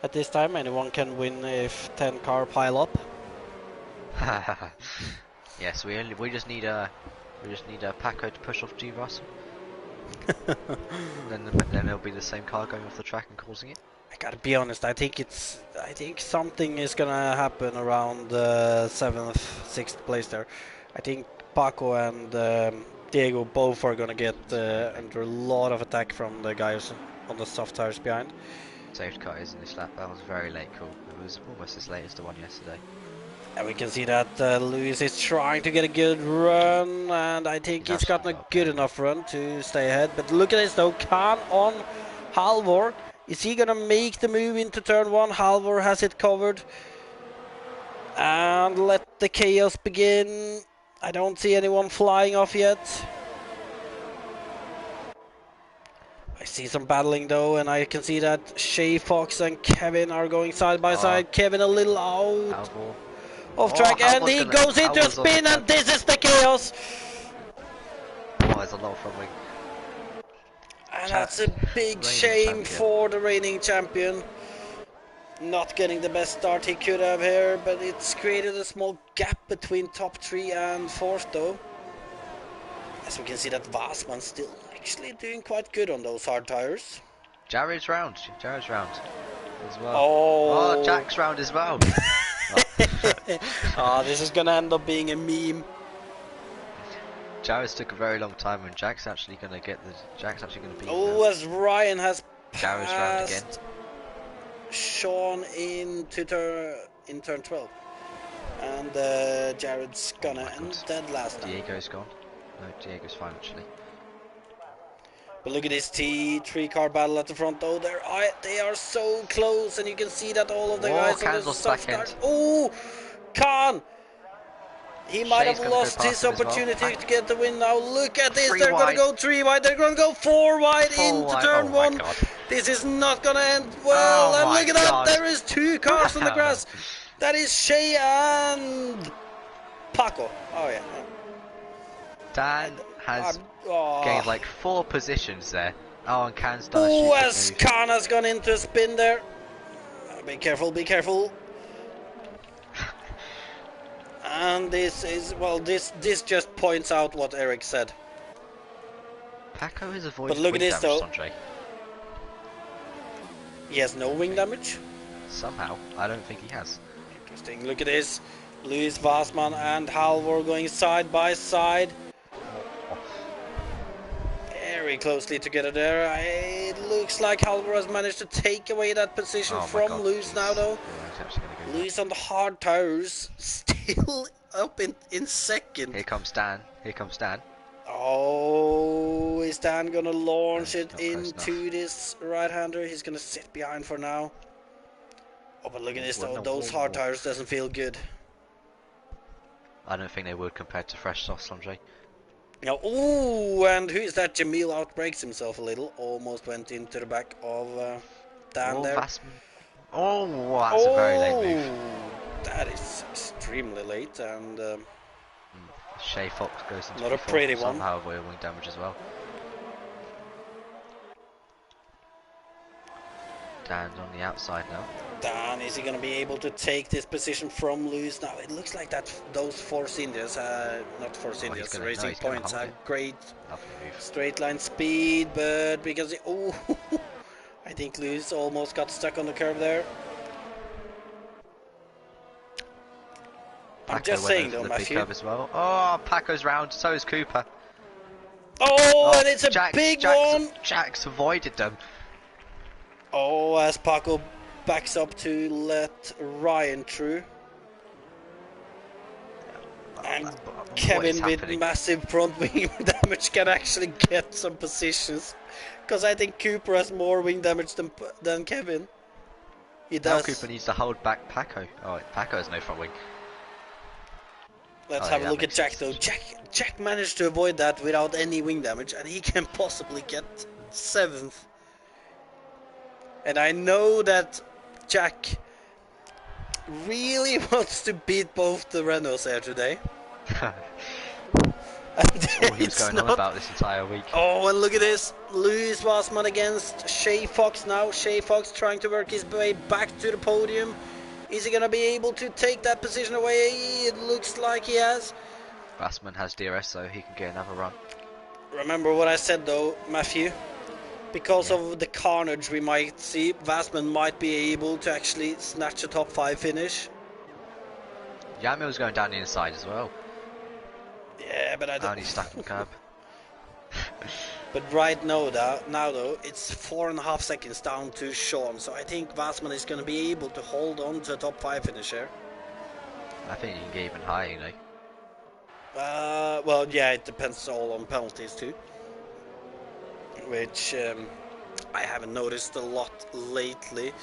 At this time, anyone can win if 10 car pile up. Yes, we just need a Paco to push off G Russell. then it'll be the same car going off the track and causing it. I gotta be honest. I think something is gonna happen around 7th, 6th place there. I think Paco and Diego both are gonna get under a lot of attack from the guys on the soft tires behind. Safety car is in this lap. That was a very late call. It was almost as late as the one yesterday. And we can see that Lewis is trying to get a good run, and I think he's gotten a good enough run to stay ahead. But look at this though, Khan on Halvor. Is he gonna make the move into turn 1? Halvor has it covered. And let the chaos begin. I don't see anyone flying off yet. I see some battling though, and I can see that Shay Fox and Kevin are going side by side. Kevin a little out off track, and he goes into a spin, and this is the chaos. Oh, there's a lot of front wing. And that's a big shame for the reigning champion. Not getting the best start he could have here, but it's created a small gap between top 3 and 4th though. As we can see that Vasman still actually doing quite good on those hard tires. Jared's round as well. Oh, Jack's round as well. Oh, this is gonna end up being a meme. Jared's took a very long time, and Jack's actually gonna beat. As Ryan has Jared's round again. Sean in turn 12, and Jared's gonna end dead last time. Diego's gone. No, Diego's fine actually. But look at this T3 car battle at the front though. They are so close, and you can see that all of the guys on the soft tires. Oh, Khan! He might have lost his opportunity to get the win now. Look at this, they're going to go 3 wide, they're going to go 4 wide into turn 1. This is not going to end well, and look at that, there is 2 cars on the grass. That is Shay and Paco. Oh yeah. Dan has gained like 4 positions there. Oh, and Khan's done a stupid move. As Khan has gone into a spin there. Be careful, be careful. And this is, well, this just points out what Eric said. Paco is avoiding but look at this though. Sondre. He has no wing damage? Somehow. I don't think he has. Interesting. Look at this. Luis Vasman and Halvor going side by side. Very closely together there. It looks like Halvor has managed to take away that position from Luis now though. Luis on the hard tires, still up in second. Here comes Dan. Oh, is Dan gonna launch it into this right-hander? He's gonna sit behind for now. Oh, but look at this though, those hard tires doesn't feel good. I don't think they would compared to fresh softs, Sondre. Now, ooh, and who is that? Jamil outbrakes himself a little. Almost went into the back of Dan there. Oh, that's a very late move. That is extremely late, and Shay Fox goes into not a pretty one. Somehow avoid wing damage as well. Dan's on the outside now. Dan, is he going to be able to take this position from Luis now? It looks like that those Force Indians, not Force Indians, Racing Points have great straight line speed, but because I think Lewis almost got stuck on the curb there. I'm just saying though, Matthew. As well. Oh, Paco's round, so is Cooper. Oh, and it's a big one! Jack's avoided them. Oh, as Paco backs up to let Ryan through. And Kevin with massive front wing damage can actually get some positions. Because I think Cooper has more wing damage than Kevin. He does. Now Cooper needs to hold back Paco. Oh, Paco has no front wing. Let's have a look at Jack though. Jack managed to avoid that without any wing damage, and he can possibly get 7th. And I know that Jack really wants to beat both the Renaults here today. He was going on about this entire week. Oh, and look at this. Louis Wasman against Shay Fox now. Shay Fox trying to work his way back to the podium. Is he going to be able to take that position away? It looks like he has. Wasman has DRS, so he can get another run. Remember what I said though, Matthew? Because of the carnage we might see, Wasman might be able to actually snatch a top 5 finish. Yamil's going down the inside as well. Yeah, but I don't... And he's stuck in the curb. But right now though, it's 4.5 seconds down to Sean, so I think Wasman is going to be able to hold on to a top 5 finish here. I think he can get even higher, you know. Well, yeah, it depends all on penalties too. Which I haven't noticed a lot lately,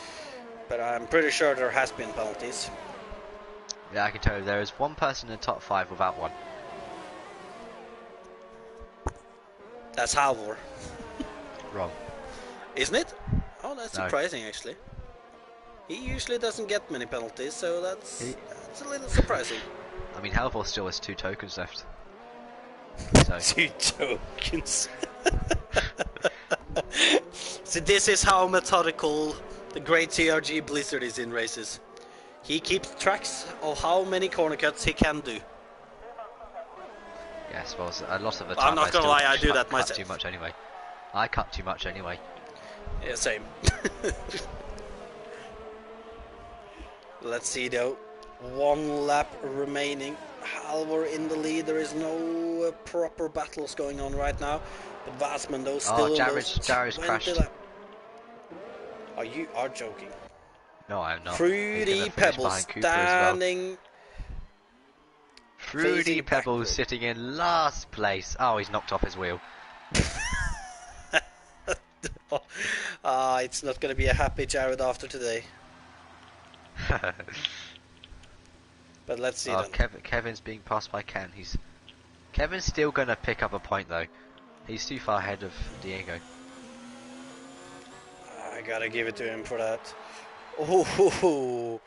but I'm pretty sure there has been penalties. Yeah, I can tell you there is one person in the top 5 without one. That's Halvor. Wrong. Isn't it? Oh, that's surprising actually. He usually doesn't get many penalties, so that's a little surprising. I mean, Halvor still has 2 tokens left. So. 2 tokens. So this is how methodical the great TRG Blizzard is in races. He keeps tracks of how many corner cuts he can do. Yes, well, a lot of the time I'm not gonna lie, I do that myself. Too much anyway. I cut too much anyway. Yeah, same. Let's see though. 1 lap remaining. Halvor in the lead. There is no proper battles going on right now. But Wasman though still in those 20 crashed. You are joking. No, I'm not. Fruity Pebbles standing. Fruity Pebbles sitting in last place. Oh, he's knocked off his wheel. It's not going to be a happy Jared after today. But let's see then. Kevin's being passed by Ken. Kevin's still going to pick up a point though. He's too far ahead of Diego. I gotta give it to him for that. Oh,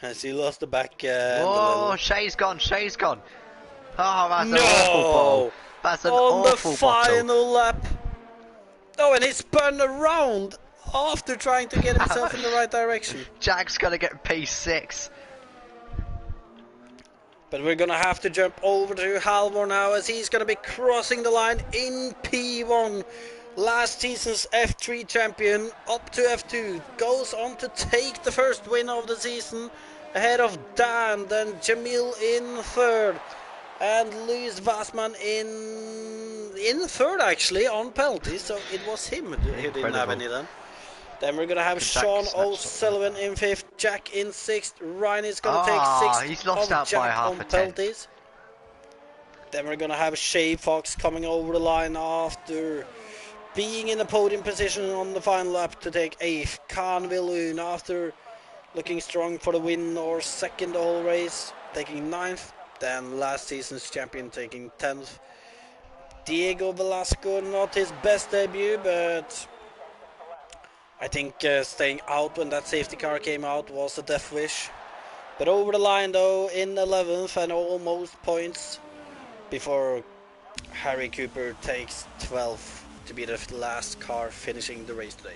has he lost the back? Oh, Shay's gone. Oh, that's an awful ball. That's an awful on the final lap. Oh, and he spun around after trying to get himself in the right direction. Jack's gonna get P6. But we're gonna have to jump over to Halvor now, as he's gonna be crossing the line in P1. Last season's F3 champion up to F2 goes on to take the first win of the season ahead of Dan, then Jamil in 3rd, and Louis Wasman in 3rd actually on penalties, so it was him who didn't have any then. Then we're gonna have Sean O'Sullivan in 5th, Jack in 6th, Ryan is gonna take 6th he's lost out Jack by half on a penalties. Then we're gonna have Shay Fox coming over the line after being in a podium position on the final lap to take 8th. Khan Willoon after looking strong for the win or 2nd the whole race, taking 9th. Then last season's champion taking 10th. Diego Velasco, not his best debut, but I think staying out when that safety car came out was a death wish. But over the line though in 11th and almost points before Harry Cooper takes 12th. To be the last car finishing the race today.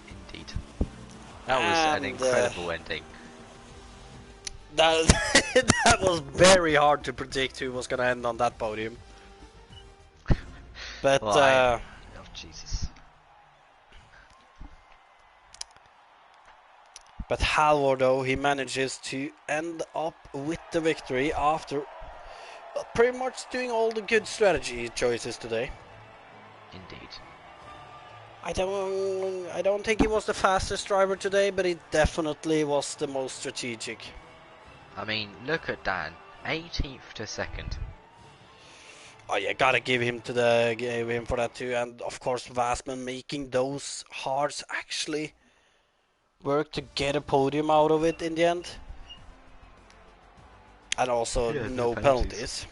Indeed. That was an incredible ending. That was very hard to predict who was going to end on that podium. But oh, Jesus. But Halvor, though, he manages to end up with the victory after pretty much doing all the good strategy choices today. Indeed. I don't think he was the fastest driver today, but he definitely was the most strategic. I mean, look at Dan, 18th to 2nd. Oh yeah, gotta give him for that too, and of course Vasman making those hards actually work to get a podium out of it in the end, and also Yeah, no penalties.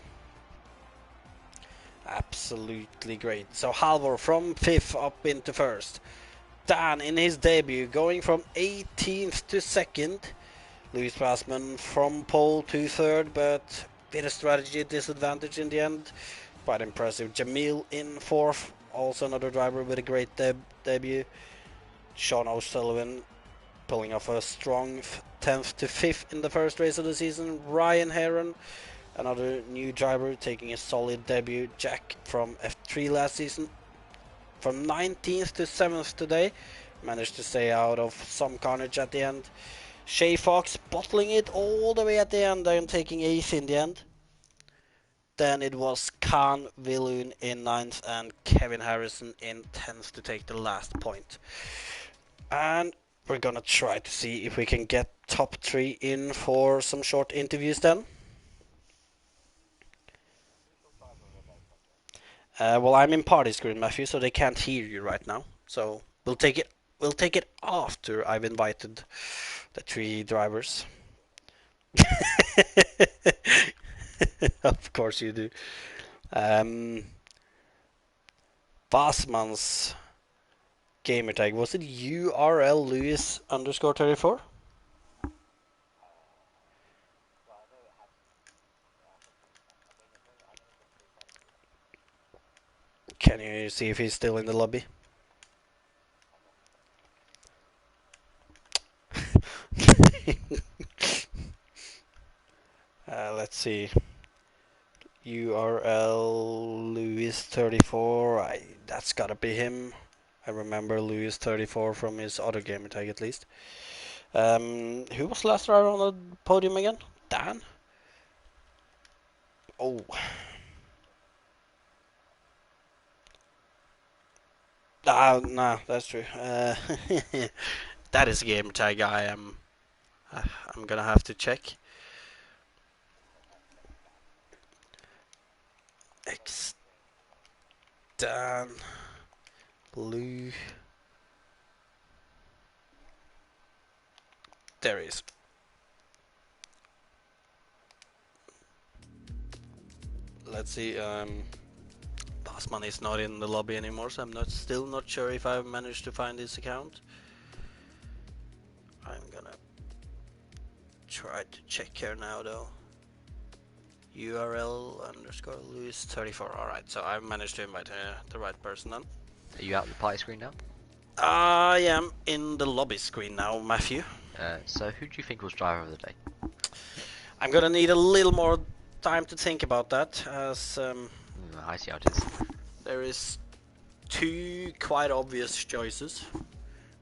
Absolutely great. So Halvor from 5th up into 1st. Dan in his debut going from 18th to 2nd. Louis Passman from pole to 3rd, but with a strategy disadvantage in the end. Quite impressive. Jamil in 4th, also another driver with a great debut. Sean O'Sullivan pulling off a strong 10th to 5th in the first race of the season. Ryan Heron, another new driver, taking a solid debut. Jack from F3 last season, from 19th to 7th today, managed to stay out of some carnage at the end. Shay Fox bottling it all the way at the end and taking 8th in the end. Then it was Khan Villoon in 9th and Kevin Harrison in 10th to take the last point. And we're gonna try to see if we can get top 3 in for some short interviews then. Well, I'm in party screen, Matthew, so they can't hear you right now. So we'll take it after I've invited the 3 drivers. Of course you do. Basman's gamertag, was it URL Lewis _34? Can you see if he's still in the lobby? Let's see. URL Lewis 34. That's gotta be him. I remember Lewis 34 from his other gamertag at least. Who was the last driver on the podium again? Dan? Oh. Nah, that's true. That is a gamertag I'm gonna have to check. X Dan Blue. There he is. Let's see. Passman is not in the lobby anymore, so I'm still not sure if I've managed to find his account. I'm gonna try to check here now though. URL _ Lewis 34. Alright, so I've managed to invite the right person then. Are you out the party screen now? I am in the lobby screen now, Matthew. So who do you think was driver of the day? I'm gonna need a little more time to think about that, as I see how it is. there is 2 quite obvious choices,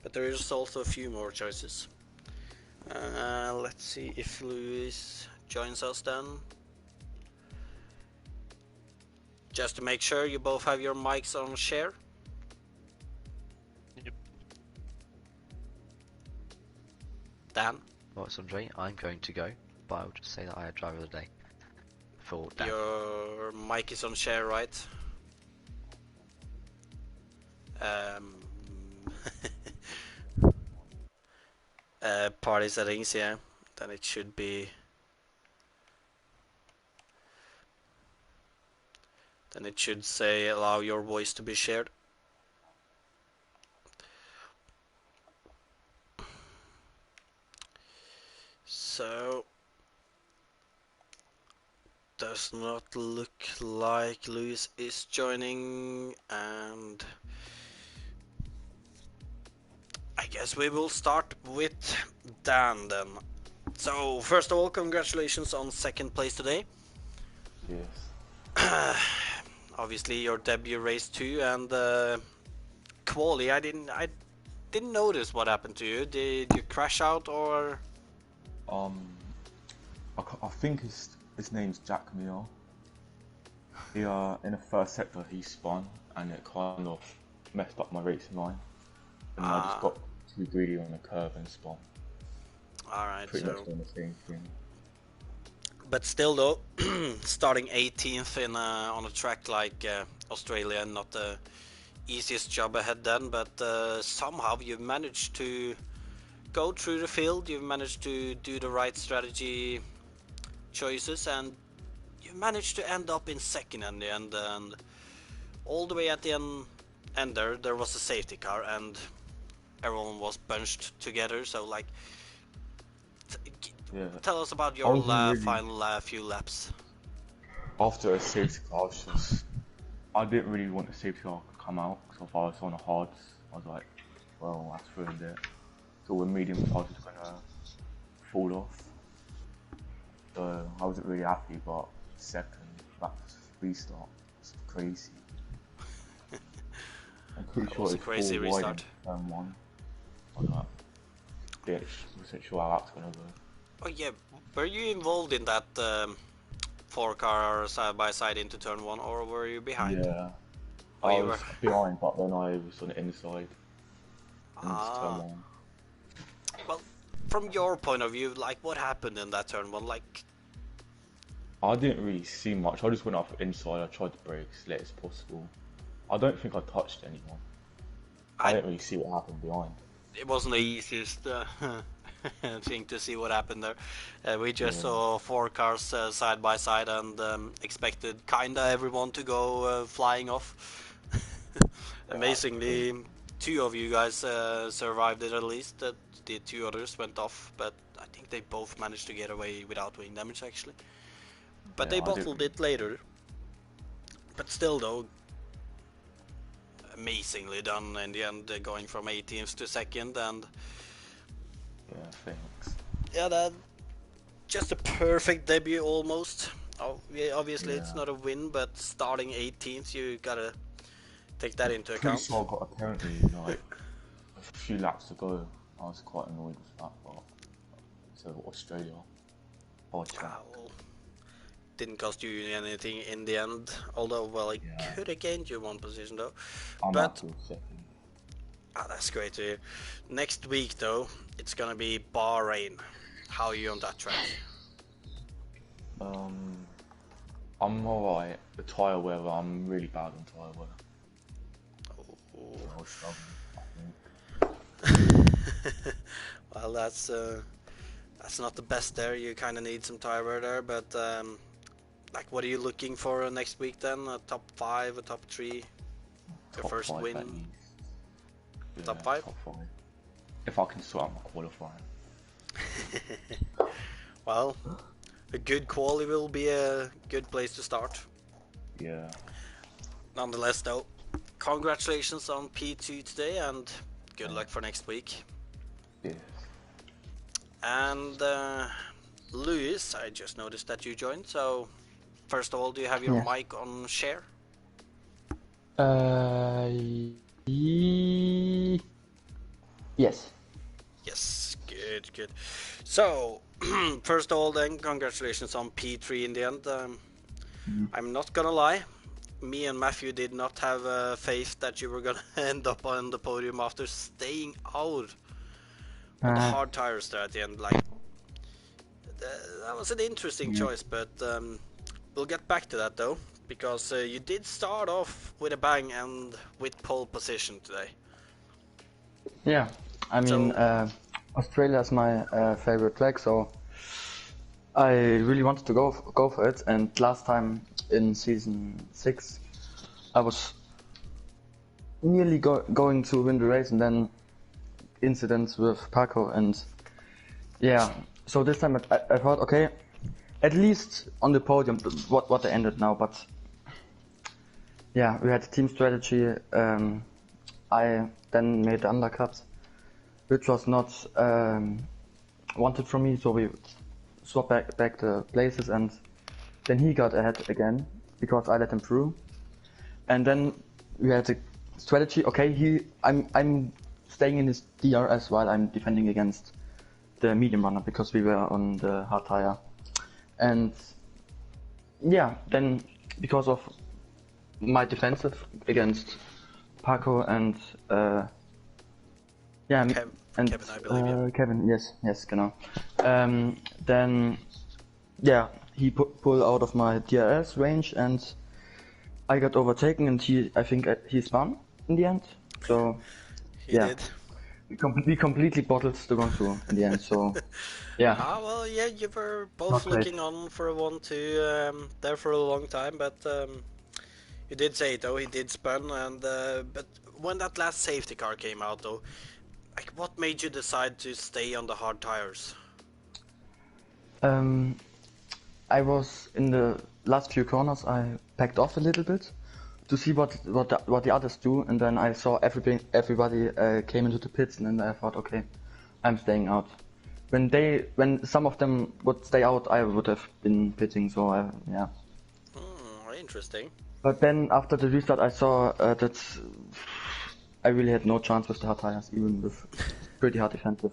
but there is also a few more choices. Let's see if Luis joins us then. Just to make sure you both have your mics on share. Yep. Dan? Well, Sondre, I'm going to go, but I'll just say that I had driver of the day for Dan. Your mic is on share, right? Party settings, yeah. Then it should be. Then it should say allow your voice to be shared. So does not look like Luis is joining, and I guess we will start with Dan then. So first of all, congratulations on 2nd place today. Yes. Obviously your debut race too, and quali. I didn't notice what happened to you. Did you crash out or? I think his name's Jack Muir. He in the first sector he spun and it kind of messed up my racing line, and I just got too greedy on the curve and spun. Alright, Pretty so much doing the same thing. but still though, starting 18th in on a track like Australia, not the easiest job ahead then, but somehow you've managed to go through the field, you've managed to do the right strategy choices, and you managed to end up in second in the end, and all the way at the end there was a safety car and everyone was bunched together, so like tell us about your final few laps. After a safety car, I didn't really want the safety car to come out, because if I was on the hards, I was like, well, that's ruined it. So with mediums, I was just gonna fall off. So I wasn't really happy, but second, that restart was crazy. I'm pretty sure it's crazy restart. Turn 1. I was like, bitch, I wasn't sure how that's gonna go. Oh yeah, were you involved in that 4-car side by side into turn 1, or were you behind? Yeah, I was behind, but then I was on the inside into turn 1. Well, from your point of view, like what happened in that turn 1? Like, I didn't really see much. I just went up inside. I tried the brakes, late as possible. I don't think I touched anyone. I didn't really see what happened behind. It wasn't the easiest thing to see what happened there. We just saw 4 cars side by side and expected kinda everyone to go flying off. Amazingly, 2 of you guys survived it at least. The 2 others went off, but I think they both managed to get away without wing damage actually. But they bottled it later. But still though, amazingly done in the end, going from 18th to 2nd, and yeah, thanks. Yeah, that just a perfect debut almost. Oh, yeah, obviously it's not a win, but starting 18th, you gotta take that into account. Pretty sure I got apparently like a few laps to go. I was quite annoyed with that, but so Australia. Well, didn't cost you anything in the end, although well it could have gained you 1 position though. I'm up to 2nd. That's great to hear. Next week though, it's gonna be Bahrain. How are you on that track? I'm alright. The tyre weather, I'm really bad on tyre weather. I was struggling, I think. Well, that's not the best there. You kind of need some tyre wear there, but like, what are you looking for next week then? A top 5, a top 3, your first win? Yeah, top 5? Top 5. If I can sort out my qualifying. Well, a good quali will be a good place to start. Yeah. Nonetheless though, congratulations on P2 today and good luck for next week. Yes. And Lewis, I just noticed that you joined, so first of all, do you have your mic on share? Yes. Yes, good. So, first of all then, congratulations on P3 in the end. I'm not gonna lie, me and Matthew did not have faith that you were gonna end up on the podium after staying out on the hard tires there at the end. Like, that was an interesting choice, but we'll get back to that though, because you did start off with a bang and with pole position today. Yeah, I mean, Australia is my favorite track, so I really wanted to go for it. And last time in season 6, I was nearly going to win the race, and then incidents with Paco, and yeah. So this time I thought, okay, at least on the podium, what I ended now. But yeah, we had team strategy. I then made the undercut, which was not wanted from me, so we swapped back the places, and then he got ahead again because I let him through. And then we had a strategy. Okay, I'm staying in his DRS while I'm defending against the medium runner because we were on the hard tire. And yeah, then because of my defensive against Paco and Kevin, I believe, yeah. Kevin, yes, genau. Then yeah, he pulled out of my DRS range and I got overtaken, and I think he spun in the end. So He did. We completely bottled the run through in the end. So yeah. Well, yeah, you were both Not great. looking on for a 1-2 there for a long time, but you did say it though, he did spun, and but when that last safety car came out though, like what made you decide to stay on the hard tires? I was in the last few corners. I backed off a little bit to see what the others do, and then I saw everybody came into the pits, and then I thought, okay, I'm staying out. When some of them would stay out, I would have been pitting. So yeah. Interesting. But then after the restart, I saw that I really had no chance with the hard tires, even with pretty hard defensive.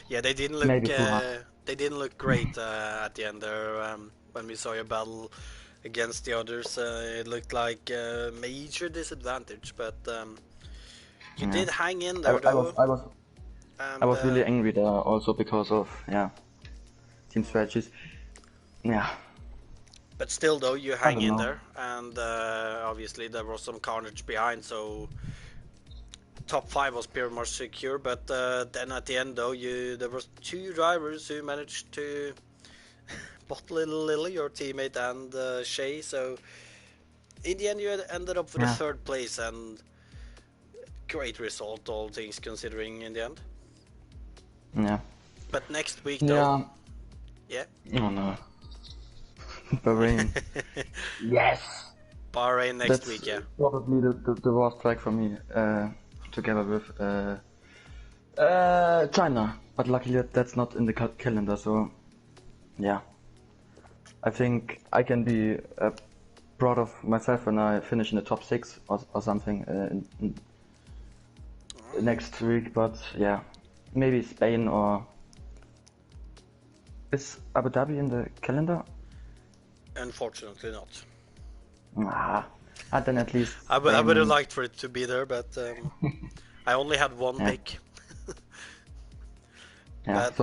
Yeah, they didn't look Maybe too hard. they didn't look great at the end there. When we saw your battle against the others, it looked like a major disadvantage. But you did hang in there though. I was really angry there also because of team strategies. Yeah. But still though, you hang in there, and obviously there was some carnage behind, so top 5 was pretty much secure. But then at the end though, there was 2 drivers who managed to bottle Lily, your teammate, and Shay. So in the end, you ended up with a 3rd place, and great result, all things considering, in the end. Yeah. But next week though, yeah. Oh no. Bahrain. Yes. Bahrain next week, yeah. Probably the worst track for me, together with China. But luckily that's not in the calendar, so yeah. I think I can be proud of myself when I finish in the top 6 or something in next week. But yeah, maybe Spain or is Abu Dhabi in the calendar? Unfortunately not. Then at least I would have liked for it to be there, but I only had one pick. But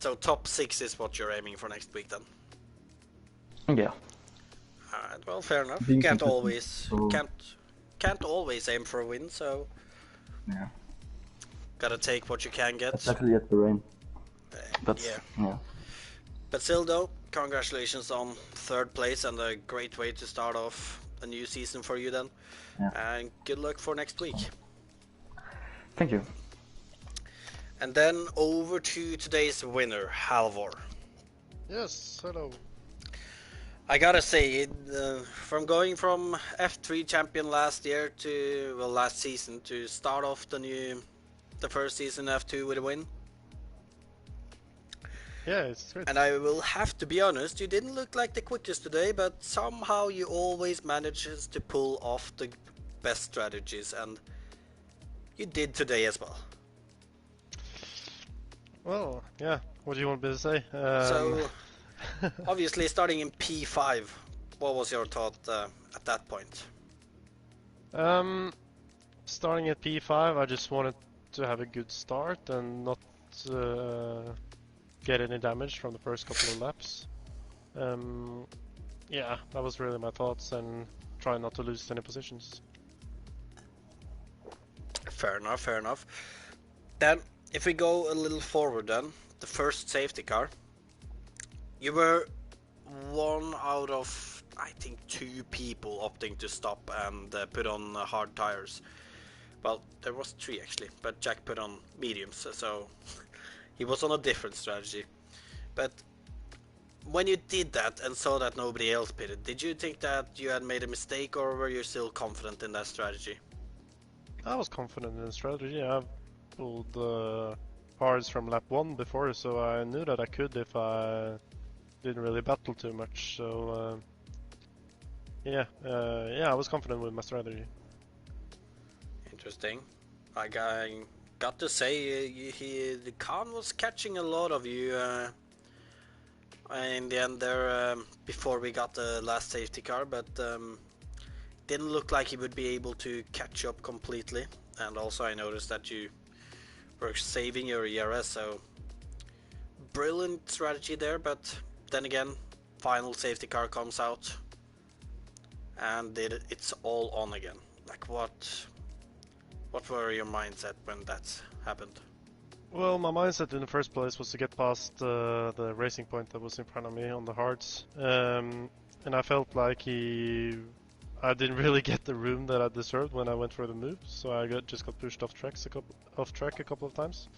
so top 6 is what you're aiming for next week then? Yeah. Alright, well, fair enough. Can't always aim for a win, so yeah. Gotta take what you can get. Especially at the rain. Yeah. But still though, congratulations on 3rd place, and a great way to start off a new season for you then. Yeah. And good luck for next week. Thank you. And then over to today's winner, Halvor. Yes, hello. I gotta say, from going from F3 champion last season, to start off the first season F2 with a win. Yeah, it's good. And I will have to be honest, you didn't look like the quickest today, but somehow you always manages to pull off the best strategies, and you did today as well. Well, yeah, what do you want me to say? So, obviously starting in P5, what was your thought at that point? Starting at P5, I just wanted to have a good start and not get any damage from the first couple of laps. Yeah, that was really my thoughts, and try not to lose any positions. Fair enough. Then, if we go a little forward then, the first safety car, you were one out of, I think, 2 people opting to stop and put on hard tires. Well, there was 3 actually, but Jack put on mediums, so he was on a different strategy. But when you did that and saw that nobody else pitted, did you think that you had made a mistake, or were you still confident in that strategy? I was confident in the strategy. I've pulled parts from lap 1 before, so I knew that I could if I didn't really battle too much. So yeah, I was confident with my strategy. Interesting. I got to say, the Khan was catching a lot of you in the end there before we got the last safety car, but didn't look like he would be able to catch up completely. And also I noticed that you were saving your ERS, so brilliant strategy there. But then again, final safety car comes out and it's all on again. Like what were your mindset when that happened? Well, my mindset in the first place was to get past the racing point that was in front of me on the hards, and I felt like I didn't really get the room that I deserved when I went for the move, so I just got pushed off track a couple of times.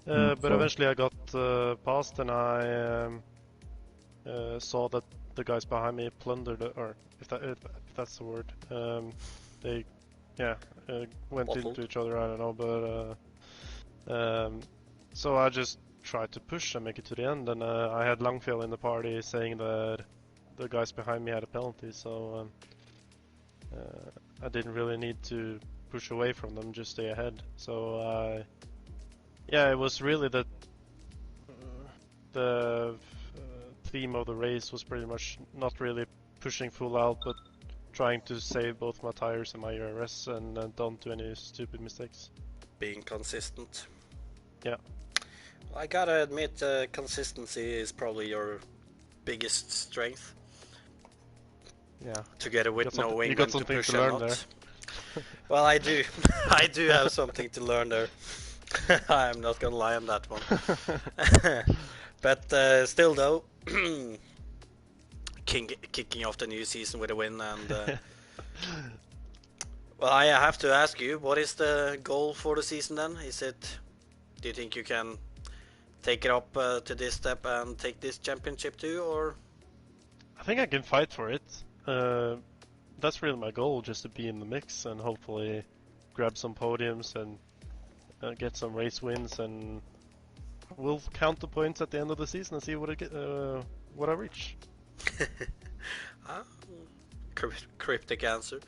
But eventually I got past, and I saw that the guys behind me plundered, or if that's the word, they went Bottled into each other. I don't know, but so I just tried to push and make it to the end, and I had Langfjell in the party saying that the guys behind me had a penalty, so I didn't really need to push away from them, just stay ahead. So it was really that the theme of the race was pretty much not really pushing full out, but trying to save both my tires and my ERS, and don't do any stupid mistakes. Being consistent. Yeah. I gotta admit, consistency is probably your biggest strength. Yeah. Together with knowing you got when to something push to learn and not. there. Well, I do. I do have something to learn there. I'm not gonna lie on that one. But still, though, kicking off the new season with a win, and well, I have to ask you, what is the goal for the season then? Do you think you can take it up to this step and take this championship too, or? I think I can fight for it. That's really my goal, just to be in the mix and hopefully grab some podiums and get some race wins, and we'll count the points at the end of the season and see what I reach. Cryptic answer.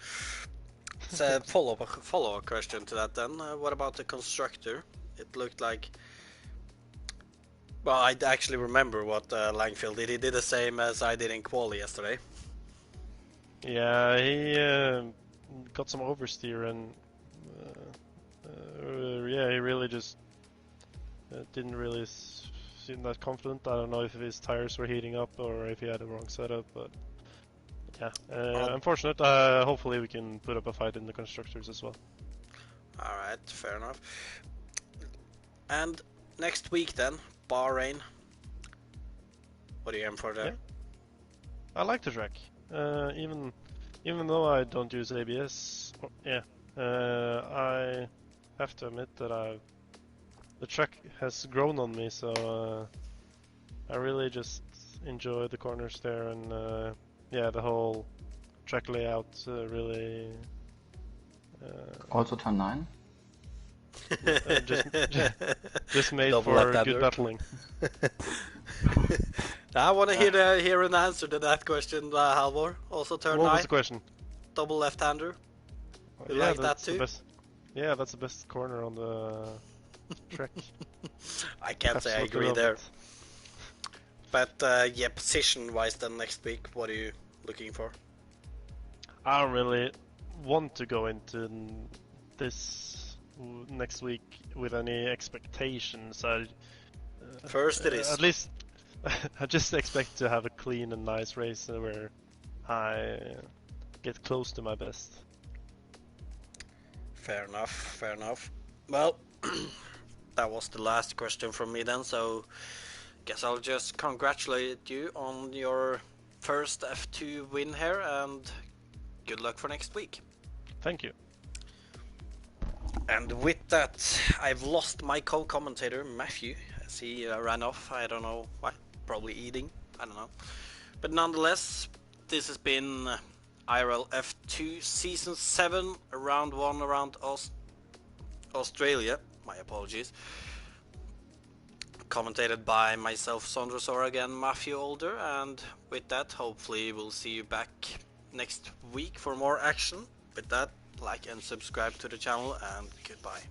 So follow-up question to that then. What about the constructor? It looked like... Well, I actually remember what Langfield did. He did the same as I did in quali yesterday. Yeah, he got some oversteer, and he really just didn't really seem that confident. I don't know if his tires were heating up or if he had the wrong setup, but yeah, unfortunate. Hopefully we can put up a fight in the constructors as well. Alright, fair enough. And next week then, Bahrain. What are you aiming for there? Yeah. I like the track. Even though I don't use ABS, I have to admit that the track has grown on me, so I really just enjoy the corners there, and the whole track layout really. Also turn 9? Just made Double for left-hander. good battling. I want to hear an answer to that question, Halvor. Also turn 9. What was the question? Double left-hander. You Yeah, like that that's too? the best. Yeah, that's the best corner on the track. I can't say I Absolutely agree love there. it. But position-wise then next week, what are you looking for? I don't really want to go into this next week with any expectations. First it is. At least I just expect to have a clean and nice race where I get close to my best. Fair enough. Well, that was the last question from me then, so guess I'll just congratulate you on your first F2 win here, and good luck for next week. Thank you. And with that, I've lost my co-commentator Matthew as he ran off. I don't know why, probably eating, I don't know. But nonetheless, this has been IRL F2 Season 7, Round 1 around Australia. My apologies. Commentated by myself, Sondre Sorhaug, and Matthew Alder. And with that, hopefully we'll see you back next week for more action. With that, like and subscribe to the channel, and goodbye.